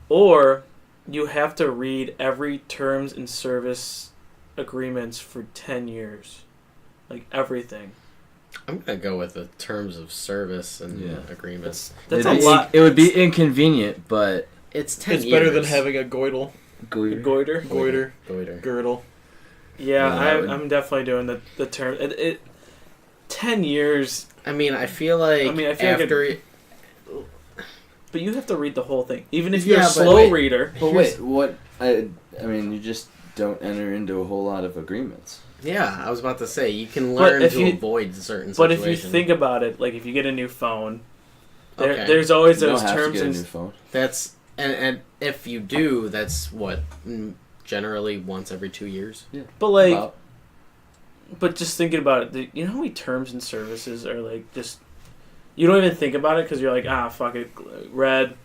Or you have to read every terms and service agreements for 10 years, like everything. I'm gonna go with the terms of service and Yeah. agreements. That's It'd a be- lot. It would be inconvenient, but It's 10 It's years. better than having a goitle, Goiter. goiter, Goiter. girdle. Yeah, Yeah, that would- I'm definitely doing the term. It 10 years, I mean, I feel like I feel like after but you have to read the whole thing, even if Yeah, you're a but slow wait. reader. But wait, what? I mean, you just don't enter into a whole lot of agreements. yeah, I was about to say you can But learn if to you- avoid certain But situations. if you think about it, like if you get a new phone, Okay. there's always You those don't have to terms get a and new phone. that's and if you do, that's what generally once every 2 years. but like. About. But just thinking about it, you know how many terms and services are like just you don't even think about it because you're like fuck it, read,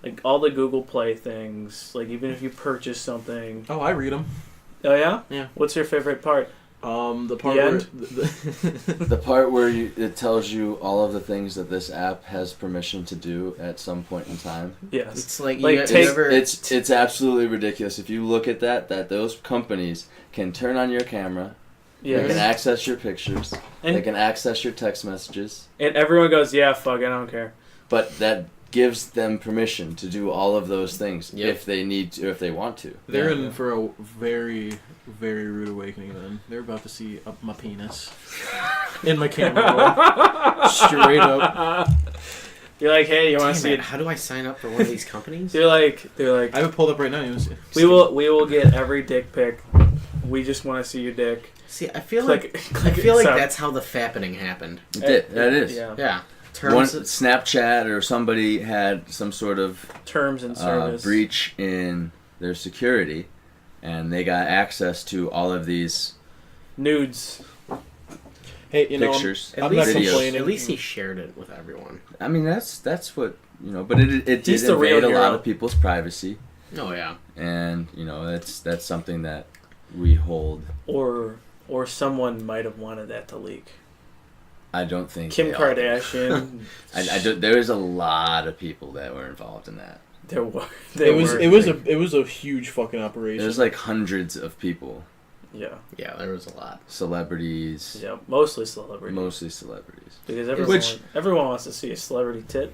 like all the Google Play things, like even if you purchase something. Oh, I read them. Oh yeah, Yeah. What's your favorite part? The part The where end? The part where it tells you all of the things that this app has permission to do at some point in time. Yes, It's like, Like, you take- ever It's absolutely ridiculous. If you look at that those companies can turn on your camera, they can yes, access your pictures, they and can access your text messages, everyone goes, yeah, fuck, I don't care. but that gives them permission to do all of those things Yep. if they need to, if they want to. They're Yeah. in for a very, very rude awakening. Then they're about to see up my penis in my camera roll. Straight up. You're like, hey, you Damn want to see it, it? how do I sign up for one of these companies? They're like, I have it pulled up right now. It was, we will get every dick pic. We just want to see your dick. See, I feel like Click that's accept. how the fappening happened. That is. Yeah. Yeah. One Terms Snapchat or somebody had some sort of Terms and service. breach in their security, and they got access to all of these Nudes. hey, you know, pictures. at I'm not least, complaining. at least he shared it with everyone. I mean, that's what but it did He's the real invade a lot hero. of people's privacy, Oh yeah. and that's something that we hold. Or someone might have wanted that to leak. I don't think Kim they all did. Kardashian. There was a lot of people that were involved in that. There were. It was a huge fucking operation. There's like hundreds of people, Yeah. Yeah, there was a lot. celebrities, Yeah. Mostly celebrities. mostly celebrities. Because Which- everyone wants to see a celebrity tit.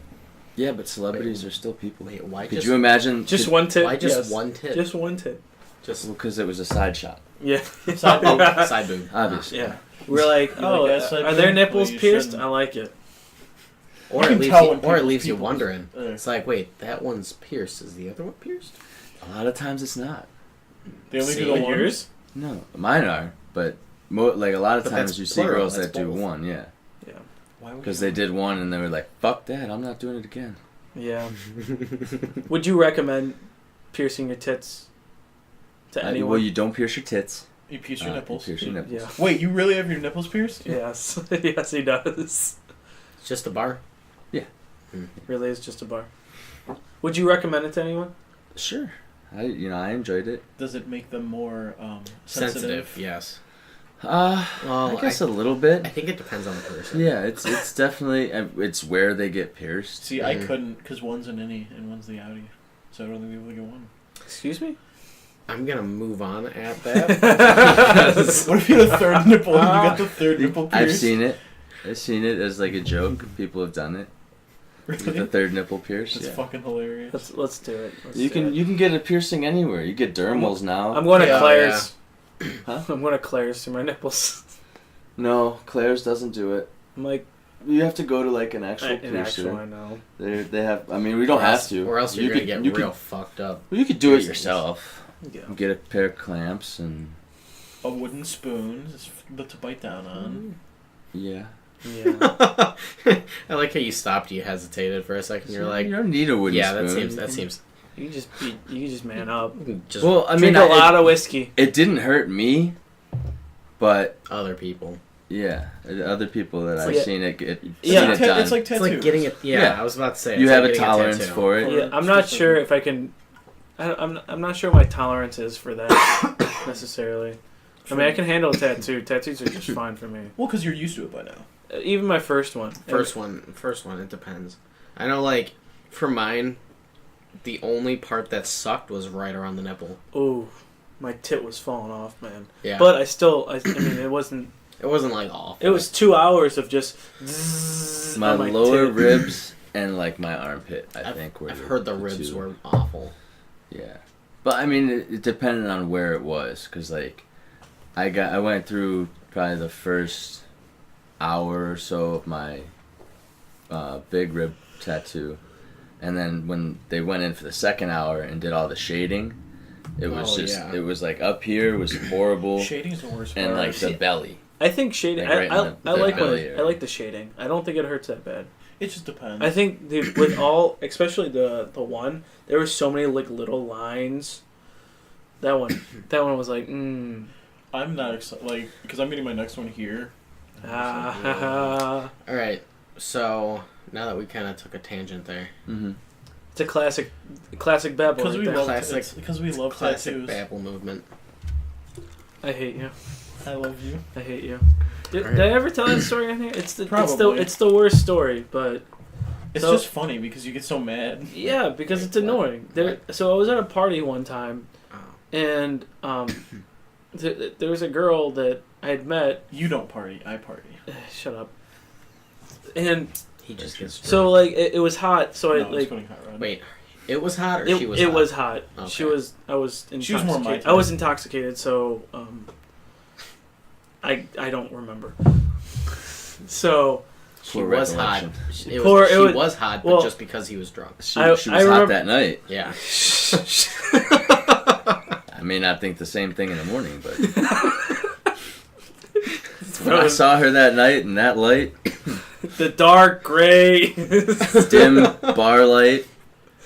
Yeah, but celebrities are still people. Wait, why Could just you imagine? Just one tit. why just yes. one tit? Just one tit. Just because it was a side shot, Yeah. Side boob. side boob. obviously. Yeah. We're like, You oh, like that side are their boob? nipples Well, you pierced? shouldn't. I like it. Or You it can leaves tell you, when or it people's leaves you peoples- wondering. Uh. It's like, wait, that one's pierced. Is the other one pierced? A lot of times it's not. They only See, do the Like one. yours? No, mine are, but like a lot of But times that's you see plural, girls that's that do both. one, yeah, Yeah. Why would because you- they did one and they were like, "Fuck that, I'm not doing it again." Yeah. Would you recommend piercing your tits to anyone? Well, you don't pierce your tits. You pierce your nipples. You pierce your nipples. Yeah. Wait, you really have your nipples pierced? Yes. Yes, he does. It's just a bar. Really is just a bar. Would you recommend it to anyone? Sure, I enjoyed it. Does it make them more Sensitive, yes. Well, I guess a little bit. I think it depends on the person. Yeah, it's definitely it's where they get pierced. See, I Mhm. couldn't because one's an innie and one's the outie, so I'd only be able to get one. Excuse me? I'm gonna move on at that. What if you had a third nipple and you got the third nipple pierced? I've seen it. I've seen it as like a joke. People have done it with the Really? third nipple pierced. That's Yeah. fucking hilarious. Let's do it. Let's You do can it. you can get a piercing anywhere. You get dermals now. I'm going to Yeah, Claire's. Huh? I'm going to Claire's to my nipples. No, Claire's doesn't do it. I'm like, You have to go to like an actual an piercer. actual, I know. They have. I mean, we don't have to. Or else you're You gonna could- get you real could- fucked up. Well, you could do it Piercings. yourself. Yeah. Get a pair of clamps and A wooden spoon to bite down on. yeah. Yeah. I like how you stopped. You hesitated for a second. You're like, you don't need a wooden yeah, spoon. that seems. You can just man up. Just Well, I Drink mean, a lot of whiskey. it didn't hurt me, but other people. yeah, other people that I've like- seen it get Yeah. seen it done. It's like It's tattoos. like getting it. Yeah, Yeah. I was about to say. you it's have like a getting tolerance tattoo. for it. Yeah, I'm not sure if I can. I'm not sure my tolerance is for that necessarily. I mean, I can handle a tattoo. Tattoos are just fine for me. Well, because you're used to it by now. Even my first one. First one. It depends. I know, like, for mine, the only part that sucked was right around the nipple. Oh, my tit was falling off, man. Yeah, But I mean, it wasn't. it wasn't like awful. It was 2 hours of just. Zzz My on lower tit. ribs and like my armpit, I think were. I've heard the the ribs two. were awful. Yeah, but I mean, it depended on where it was, cause like, I went through probably the first hour or so of my big rib tattoo, and then when they went in for the second hour and did all the shading, it was Oh, just yeah. it was like up here was horrible, Shading's the worst and part. like the belly. I think shading. Like right I in the like belly when area. I like the shading. I don't think it hurts that bad. It just depends. I think with all, especially the one, there were so many like little lines. That one was like, I'm not excited, like, because I'm getting my next one here. ah, All right, so now that we kind of took a tangent there, Mm-hmm. it's a classic babble. Because Right we there. love Classic- because we love classic tattoos. babble movement. I hate you. I love you. I hate you. Did Alright. I ever tell that story on here? It's the Probably. it's the worst story, but It's So- just funny because you get so mad. yeah, because it's What? annoying. So I was at a party one time, Oh. and there was a girl that I had met. You don't party. I party. Shut up. And He just gets so drunk. like it was hot, so No, I it's like going hot rod. Wait, it was hot or it, she was it hot? was hot. Okay. She was I was intoxicated. She was more my type. I was intoxicated, so I don't remember. So She Poor was hot. recollection. It Poor- was, it she was- was hot, but well- just because he was drunk. She, I- she I was hot remember- that night. Yeah. I may not think the same thing in the morning, but when I saw her that night in that light, the dark gray. dim bar light,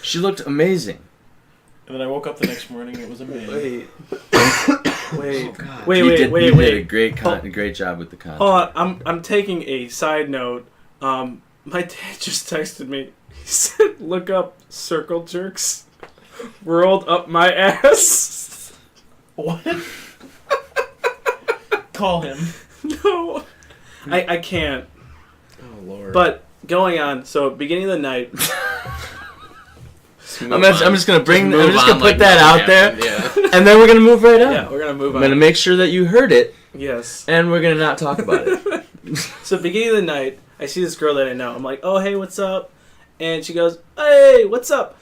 she looked amazing. And then I woke up the next morning. It was a man. Wait. Wait. God. Wait, You wait, did, wait, you wait. did a great job with the content. Hold on, I'm taking a side note. My dad just texted me. He said, "Look up circle jerks." Rolled up my ass. What? Call him. No, I can't. Oh Lord. But going on, so beginning of the night, I'm just gonna bring. I'm Move just gonna on put like that nothing out there, happened, Yeah. and then we're gonna move right on. yeah, we're gonna move I'm on. gonna make sure that you heard it, Yes. and we're gonna not talk about it. So beginning of the night, I see this girl that I know. I'm like, oh hey, what's up? And she goes, hey, what's up?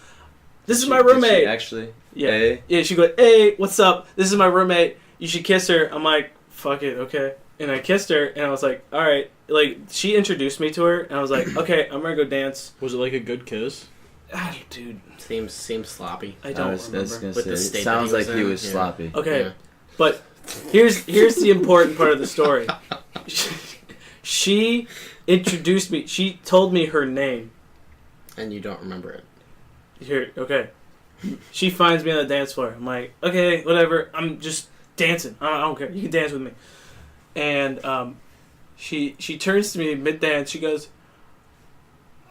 This is my Did she roommate. actually. Yeah. Hey. Yeah, she goes, hey, what's up? This is my roommate. You should kiss her. I'm like, fuck it, okay. And I kissed her, and I was like, all right. Like, she introduced me to her, and I was like, okay, I'm gonna go dance. Was it like a good kiss? Ah, dude, Seems sloppy. I don't I was remember. gonna With say, the it state sounds that he like was he in, was yeah. sloppy. Okay, Yeah. but here's the important part of the story. She introduced me. She told me her name. And you don't remember it. Here, okay. She finds me on the dance floor. I'm like, okay, whatever. I'm just dancing. I don't care. You can dance with me. And she turns to me mid dance. She goes,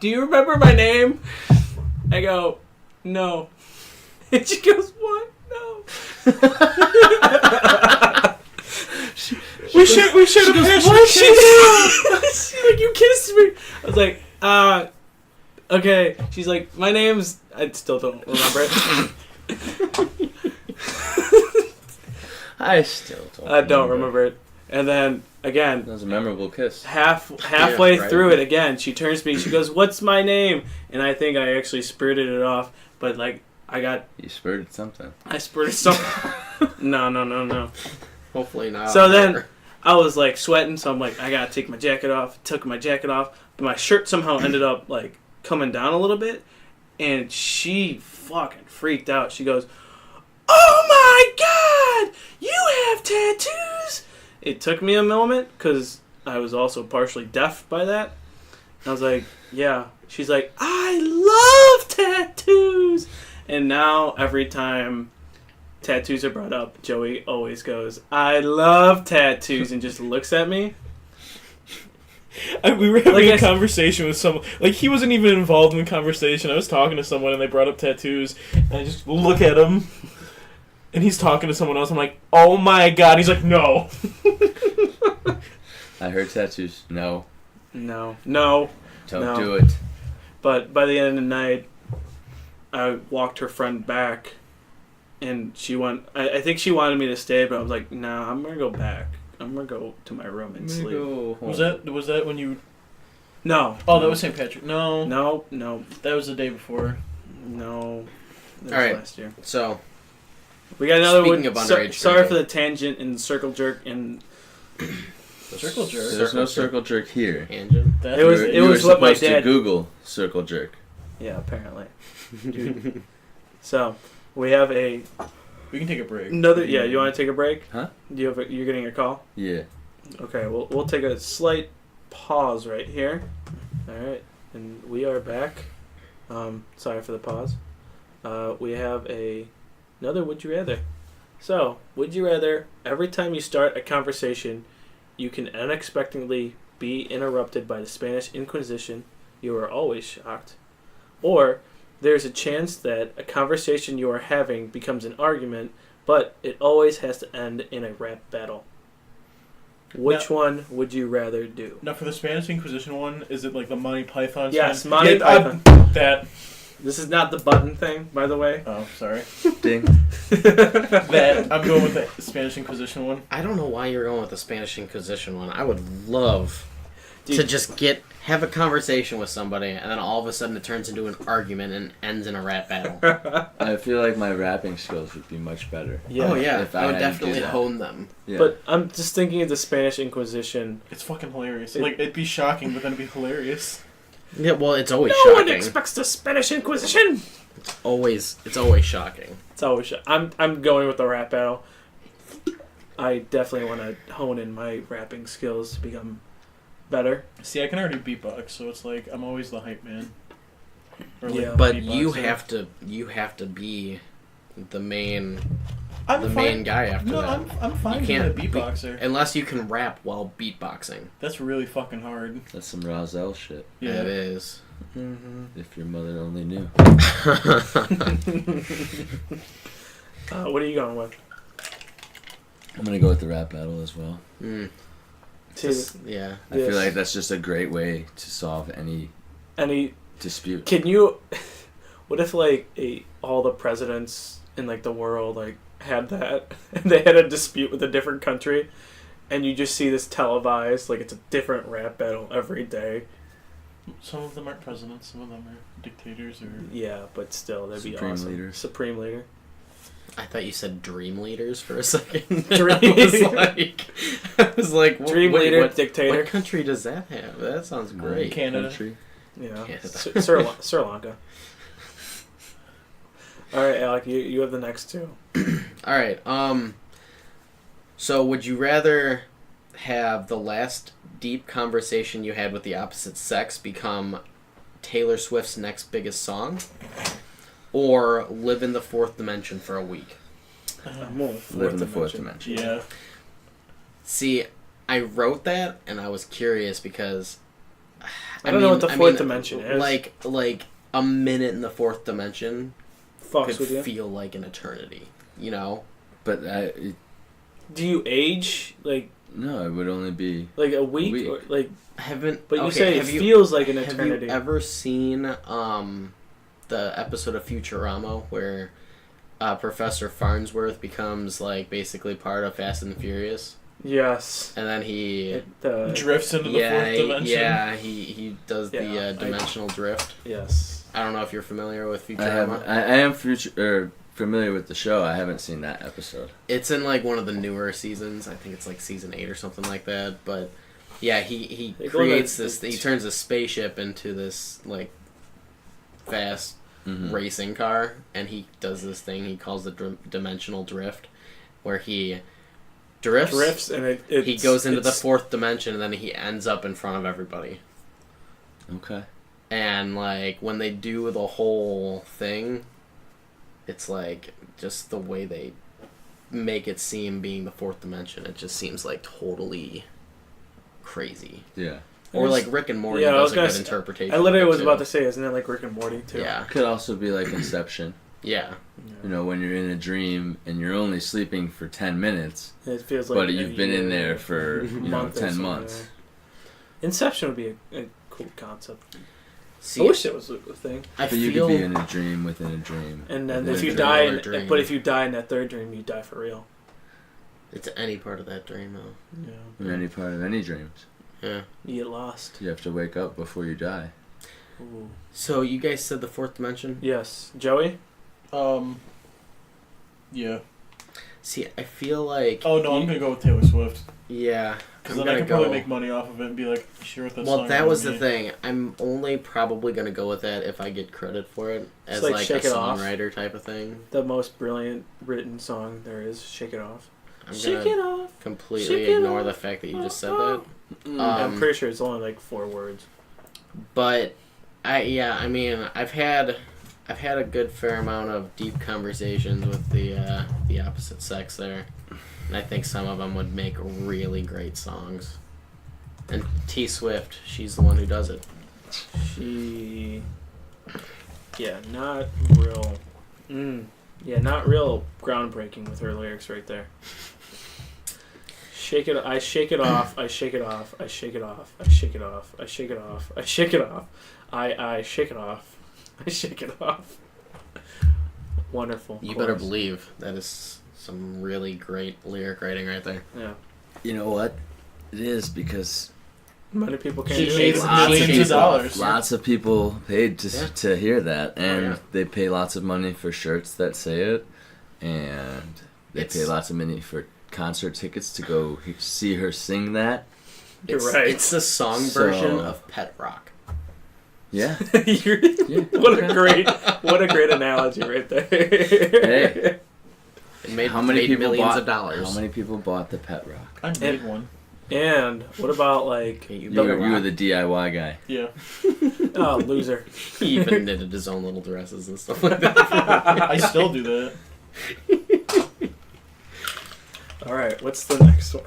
"Do you remember my name?" I go, "No." And she goes, "What? No." We should have What? She like, you kissed me. I was like, okay. She's like, my name's. I still don't remember it. I still don't. I don't remember it. And then again, That was a memorable kiss. halfway right. through it again, she turns to me. She goes, "What's my name?" And I think I actually spurted it off, but like You spurted something. I spurted something. No. Hopefully not. So then I was like sweating, so I'm like, I gotta take my jacket off. Took my jacket off, but my shirt somehow ended up like coming down a little bit, and she fucking freaked out. She goes, "Oh my god, you have tattoos!" It took me a moment because I was also partially deaf by that. I was like, yeah. She's like, "I love tattoos," and now every time tattoos are brought up, Joey always goes, "I love tattoos," and just looks at me. We were having Like a I s- conversation with someone. Like, he wasn't even involved in the conversation. I was talking to someone, and they brought up tattoos. And I just look at him, and he's talking to someone else. I'm like, oh my god. He's like, no. I heard tattoos. No, No. don't No. do it. But by the end of the night, I walked her friend back, and she went. I think she wanted me to stay, but I was like, "Nah, I'm gonna go back. I'm gonna go to my room and sleep." Was that when you... No. Oh, that was St. Patrick. No. No. That was the day before. No. That was All right. last year. So, We got another Speaking one. of underage Sorry drinking. for the tangent and circle jerk and Circle jerk. There's no circle jerk here. Tangent. That It was- You were what my supposed to dad- Google circle jerk. yeah, apparently. Dude. So we have We can take a break. another. Yeah, you want to take a break? Huh? Do you have? You're getting a call. Yeah. Okay, we'll take a slight pause right here. All right, and we are back. Sorry for the pause. We have another Would You Rather. So, would you rather every time you start a conversation, you can unexpectedly be interrupted by the Spanish Inquisition? You are always shocked, or there's a chance that a conversation you are having becomes an argument, but it always has to end in a rap battle. Which one would you rather do? Now, for the Spanish Inquisition one, is it like the Monty Python? Yes, sign? Monty Yeah, Python. that. This is not the button thing, by the way. Oh, sorry. Ding. That. I'm going with the Spanish Inquisition one. I don't know why you're going with the Spanish Inquisition one. I would love to Dude. just have a conversation with somebody, and then all of a sudden it turns into an argument and ends in a rap battle. I feel like my rapping skills would be much better. Yeah. Oh yeah, If I I would had to do definitely that. hone them. Yeah. But I'm just thinking of the Spanish Inquisition. It's fucking hilarious. Like, it'd be shocking, but then it'd be hilarious. Yeah, well, it's always No one shocking. expects the Spanish Inquisition. It's always shocking. It's always. I'm going with the rap battle. I definitely want to hone in my rapping skills to become better. See, I can already beatbox, so it's like I'm always the hype man. Or, like, Yeah. But beatboxer. you have to be the main I'm fine. main guy after No, that. I'm fine You being a can't beatboxer. Unless you can rap while beatboxing. That's really fucking hard. That's some Roselle shit. Yeah. It is. Mm-hmm. If your mother only knew. What are you going with? I'm gonna go with the rap battle as well. Yeah. I feel like that's just a great way to solve any dispute. Can you? What if like all the presidents in like the world like had that, and they had a dispute with a different country, and you just see this televised, like it's a different rap battle every day. Some of them aren't presidents. Some of them are dictators or. Yeah, but still, that'd be Supreme awesome. leaders. Supreme leader. I thought you said dream leaders for a second. Dream I was like, Dream wait, leader, what, dictator. what country does that have? That sounds great. Canada. Country. Yeah, Canada. Sri Lanka. All right, Alec, you have the next two. All right. So would you rather have the last deep conversation you had with the opposite sex become Taylor Swift's next biggest song, or live in the fourth dimension for a week? Live in the fourth dimension. Yeah. See, I wrote that and I was curious because I don't know what the fourth dimension is. Like a minute in the fourth dimension Fucks could with you. feel like an eternity. You know? But Do you age no, it would only be a week, or like? Haven't. But you okay, say it have you- feels like an Have eternity. you ever seen the episode of Futurama where Professor Farnsworth becomes like basically part of Fast and the Furious, Yes. and then he Drifts into the fourth dimension. he does Yeah, the dimensional drift. Yes. I don't know if you're familiar with I Futurama. am familiar with the show. I haven't seen that episode. It's in like one of the newer seasons. I think it's like season 8 or something like that. But yeah, he They go creates to- this. He turns a spaceship into this like fast Mhm. racing car, and he does this thing he calls the dimensional drift, where he drifts and he goes into the fourth dimension, and then he ends up in front of everybody. Okay. And like when they do the whole thing, it's like just the way they make it seem being the fourth dimension, it just seems like totally crazy. Yeah. Or like Rick and Morty Yeah, I was does a gonna good say- interpretation. I literally of it, was too. about to say, isn't it like Rick and Morty too? Yeah. Could also be like Inception. Yeah. You know, when you're in a dream and you're only sleeping for 10 minutes, It feels like. but a you've been in year, there for, a you know, month or 10 something, months. yeah. Inception would be a cool concept. See, I wish it was a thing. I But you feel could be in a dream within a dream. And then within if a you dream. die, Another dream. but if you die in that third dream, you die for real. it's any part of that dream though. Yeah. In any part of any dreams. Yeah. You get lost. You have to wake up before you die. Ooh. So you guys said the fourth dimension? Yes, Joey. Yeah. See, I feel like Oh no, I'm gonna go with Taylor Swift yeah. because I'm then I gonna can probably go- make money off of it and be like, sure with that Well, song. that on was the me. thing. I'm only probably gonna go with that if I get credit for it as like like a Shake It Off. songwriter type of thing. The most brilliant written song there is. Shake It Off. I'm Shake gonna it off. completely Shake it ignore off. the fact that you just said that. I'm pretty sure it's only like 4 words. But I mean, I've had a good fair amount of deep conversations with the opposite sex there, and I think some of them would make really great songs. And T Swift, she's the one who does it. She. Yeah, not real. Yeah, not real groundbreaking with her lyrics right there. Shake it. I shake it off. I shake it off. I shake it off. I shake it off. I shake it off. I shake it off. I shake it off. I shake it off. Wonderful. You chorus. better believe that is some really great lyric writing right there. Yeah. You know what? It is because Many people can't She do shakes it. millions of dollars. lots of people paid Yeah. to hear that, and yeah. they pay lots of money for shirts that say it, and they It's- pay lots of money for concert tickets to go see her sing that. You're It's, right. It's the song So- version of Pet Rock. Yeah. You're- what a great analogy right there. Hey. It made, How many made people millions bought? of dollars. How many people bought the Pet Rock? I made one. And what about like Okay, you You better were rock. the DIY guy. Yeah. oh loser? He even knitted his own little dresses and stuff like that. I still do that. All right, what's the next one?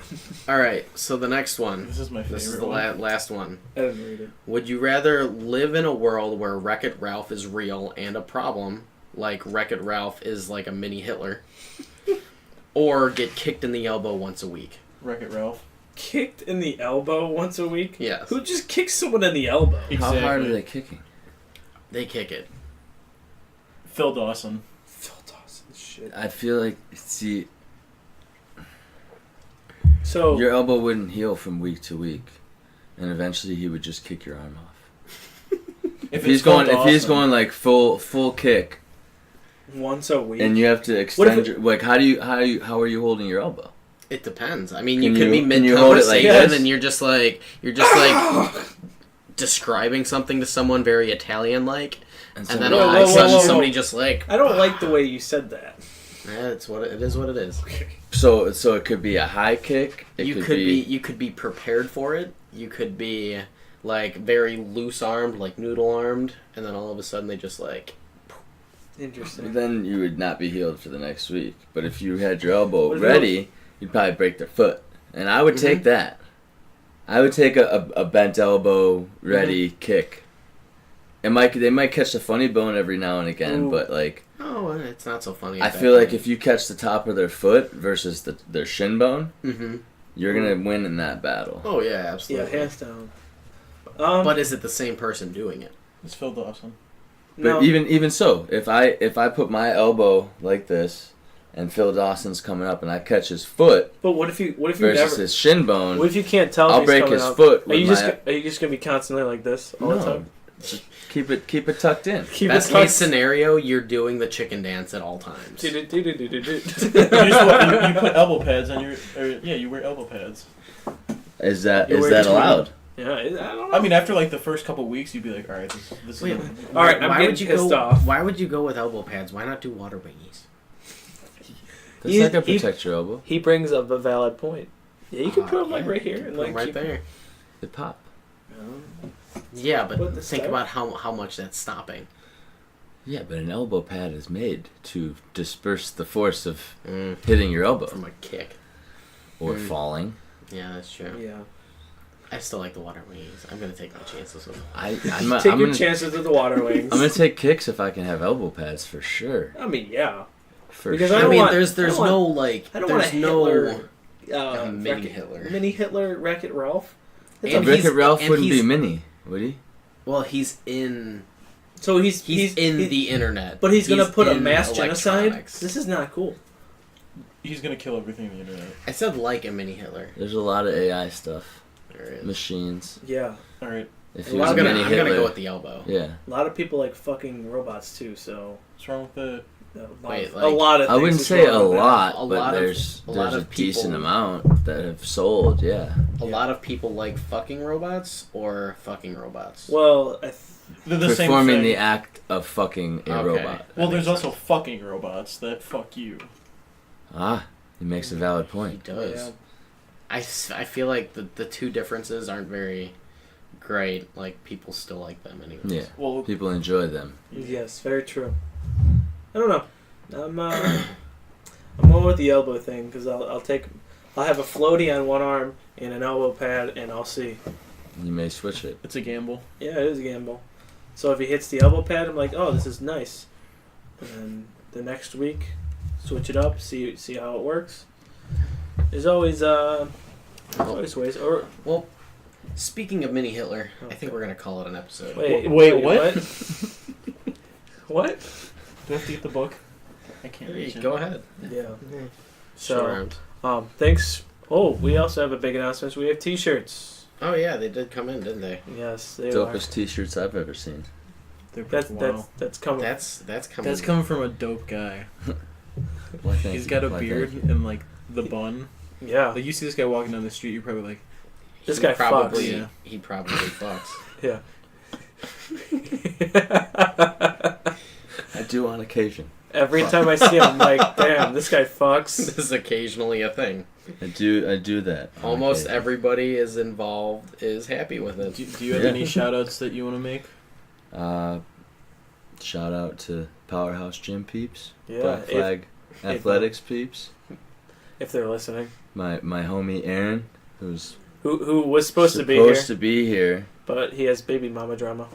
All right, so the next one. This is my favorite This is the one. last one. I didn't read it. Would you rather live in a world where Wreck-It Ralph is real and a problem, like Wreck-It Ralph is like a mini Hitler, or get kicked in the elbow once a week. Wreck-It Ralph. Kicked in the elbow once a week? Yes. Who just kicks someone in the elbow? How hard are Exactly. they kicking? They kick it. Phil Dawson. Phil Dawson shit. I feel like, see, So your elbow wouldn't heal from week to week, and eventually he would just kick your arm off. If he's Phil going Dawson, like full kick, once a week. and you have to What extend if your, like how are you holding your elbow? It depends. I mean, Can you could be you- can you hold it like mid-conversation this? and you're just like describing something to someone very Italian-like, and then Whoa, all of whoa, a sudden whoa, whoa. somebody just like, I don't like the way you said that. it's what it is. What it is. So it could be a high kick. It You could be prepared for it. You could be like very loose armed, like noodle armed, and then all of a sudden they just like. Interesting. Then you would not be healed for the next week. But if you had your elbow What if ready, you'd probably break their foot, and I would take that. I would take a bent elbow ready kick. They might catch the funny bone every now and again, Ooh. but like Oh, it's not so funny. I feel like if you catch the top of their foot versus their shin bone, Mm-hmm. you're gonna win in that battle. Oh yeah, Yeah, absolutely. hands down. But is it the same person doing it? It's Phil Dawson. But no, even so, if I put my elbow like this, and Phil Dawson's coming up, and I catch his foot but what if you versus never? his shin bone, What if you can't tell? if I'll he's break coming his up? foot. Are you with just gonna be constantly like this all the no, time? just keep it tucked in. Keep Best it case scenario, you're doing the chicken dance at all times. You just you put elbow pads on you wear elbow pads. Is that You is wear that between- allowed? Yeah, I don't know. I mean, after like the first couple weeks, you'd be like, all right, this Wait, is. All right, I'm getting pissed off. Why would you go with elbow pads? Why not do water wingies? That's not gonna protect your elbow. He brings up a valid point. Yeah, you can put them like Yeah, right you here can and put like 'em right keep- there. It pop. Yeah, but Put the think step- about how much that's stopping. Yeah, but an elbow pad is made to disperse the force of Mm, hitting your elbow from a kick. or Mm. falling. Yeah, that's true. Yeah. I still like the water wingies. I'm gonna take my chances with them. I'm Take your gonna, chances with the water wings. I'm gonna take kicks if I can have elbow pads for sure. I mean, yeah. For Because sure. I I don't mean, want- there's I don't no like I don't want there's a no Hitler. mini Wreck-It- Hitler. Mini Hitler, Wreck-It Ralph. That's And a- he's- Wreck-It Ralph and wouldn't be he's- mini, would he? well, he's in so he's in the internet. But he's gonna put a in mass genocide. electronics. This is not cool. He's gonna kill everything on the internet. I said like a mini Hitler. There's a lot of AI stuff, There it is. machines. Yeah, All right, If A he lot was of a I'm mini gonna Hitler, go with the elbow. yeah. a lot of people like fucking robots too. So what's wrong with the? Wait, a like- lot of. I things wouldn't is say wrong a with that. lot, A but lot of- there's a lot a of decent people- amount that have sold. Yeah. A lot of people like fucking robots or fucking robots. Well, They're the same Performing thing. the act of fucking a Okay. robot. Well, That there's makes also fucking robots that fuck you. Ah, he makes a valid He point. does. yeah. I feel like the two differences aren't very great. Like people still like them anyways. Yeah. Well, People enjoy them. Yes, very true. I don't know. I'm more with the elbow thing because I'll have a floaty on one arm and an elbow pad, and I'll see. You may switch it. it's a gamble. Yeah, it is a gamble. So if he hits the elbow pad, I'm like, oh, this is nice. And then the next week, switch it up, see how it works. There's always ways. Or Speaking of mini Hitler, I Okay. think we're gonna call it an episode. wait, What? What? Do I have to get the book? I can't reach it. Go ahead. Yeah. Sure. So thanks. Oh, we also have a big announcement. We have T-shirts. Oh yeah, they did come in, didn't they? Yes, they are. Dopest t-shirts I've ever seen. They're That's pretty wow. that's coming. That's coming. That's coming from a dope guy. Why, thank He's you. got a Why, beard thank you. and like the bun. Yeah. Like you see this guy walking down the street, you're probably like, This He guy probably fucks. Yeah. he probably fucks. Yeah. I do on occasion. Every time I see him, I'm like, damn, this guy fucks. This is occasionally a thing. I do that. on Almost occasion. everybody is involved is happy with it. do you have Yeah. any shout outs that you want to make? Shout out to Powerhouse Gym peeps. Yeah. Black Flag Athletics peeps. If they're listening. My homie Aaron, who's Who was supposed to be here, to be here, but he has baby mama drama.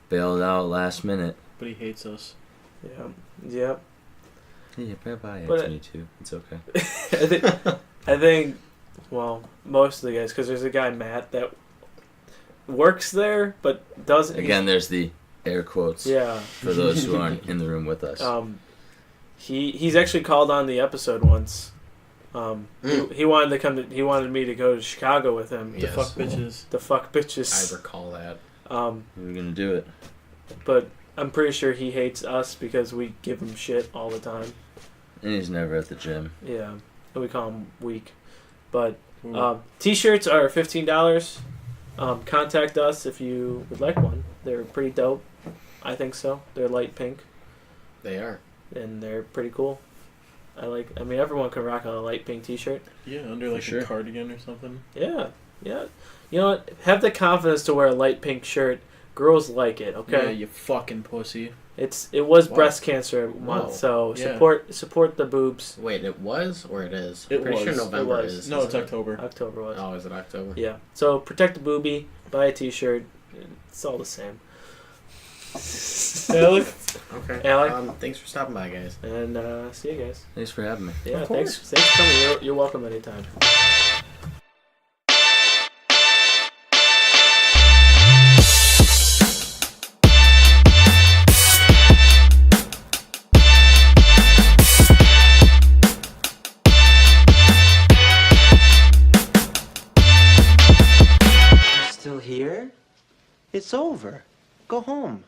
bailed out last minute. But he hates us. Yeah. Yep. Yeah, bye, But Anthony too. It's okay. I think, well, most of the guys, because there's a guy Matt that works there but doesn't. Again, there's the air quotes Yeah. for those who aren't in the room with us. He's actually called on the episode once. He wanted to come. He wanted me to go to Chicago with him. Yes. Fuck bitches. To fuck I bitches. recall that. We're gonna do it. But I'm pretty sure he hates us because we give him shit all the time. And he's never at the gym. Yeah, and we call him weak. But Ooh. T-shirts are $15. Contact us if you would like one. They're pretty dope. I think so. They're light pink They are. and they're pretty cool. I mean, everyone can rock a light pink T-shirt. Yeah, under like sure. a cardigan or something. Yeah, yeah. You know what? Have the confidence to wear a light pink shirt. Girls like it. Yeah, Okay. you fucking pussy. It was Wow. breast cancer month, Wow. so Yeah. support the boobs. Wait, it was or it is? It Pretty sure was. November It was. is. No, it's isn't it? October. October was. Oh, is it October? Yeah. So protect the boobie. Buy a T-shirt. It's all the same. Alec? Okay. Alec? Thanks for stopping by, guys. And see you guys. Thanks for having me. Yeah. Of Thanks. course. Thanks for coming. You're welcome anytime. You're still here? It's over. Go home.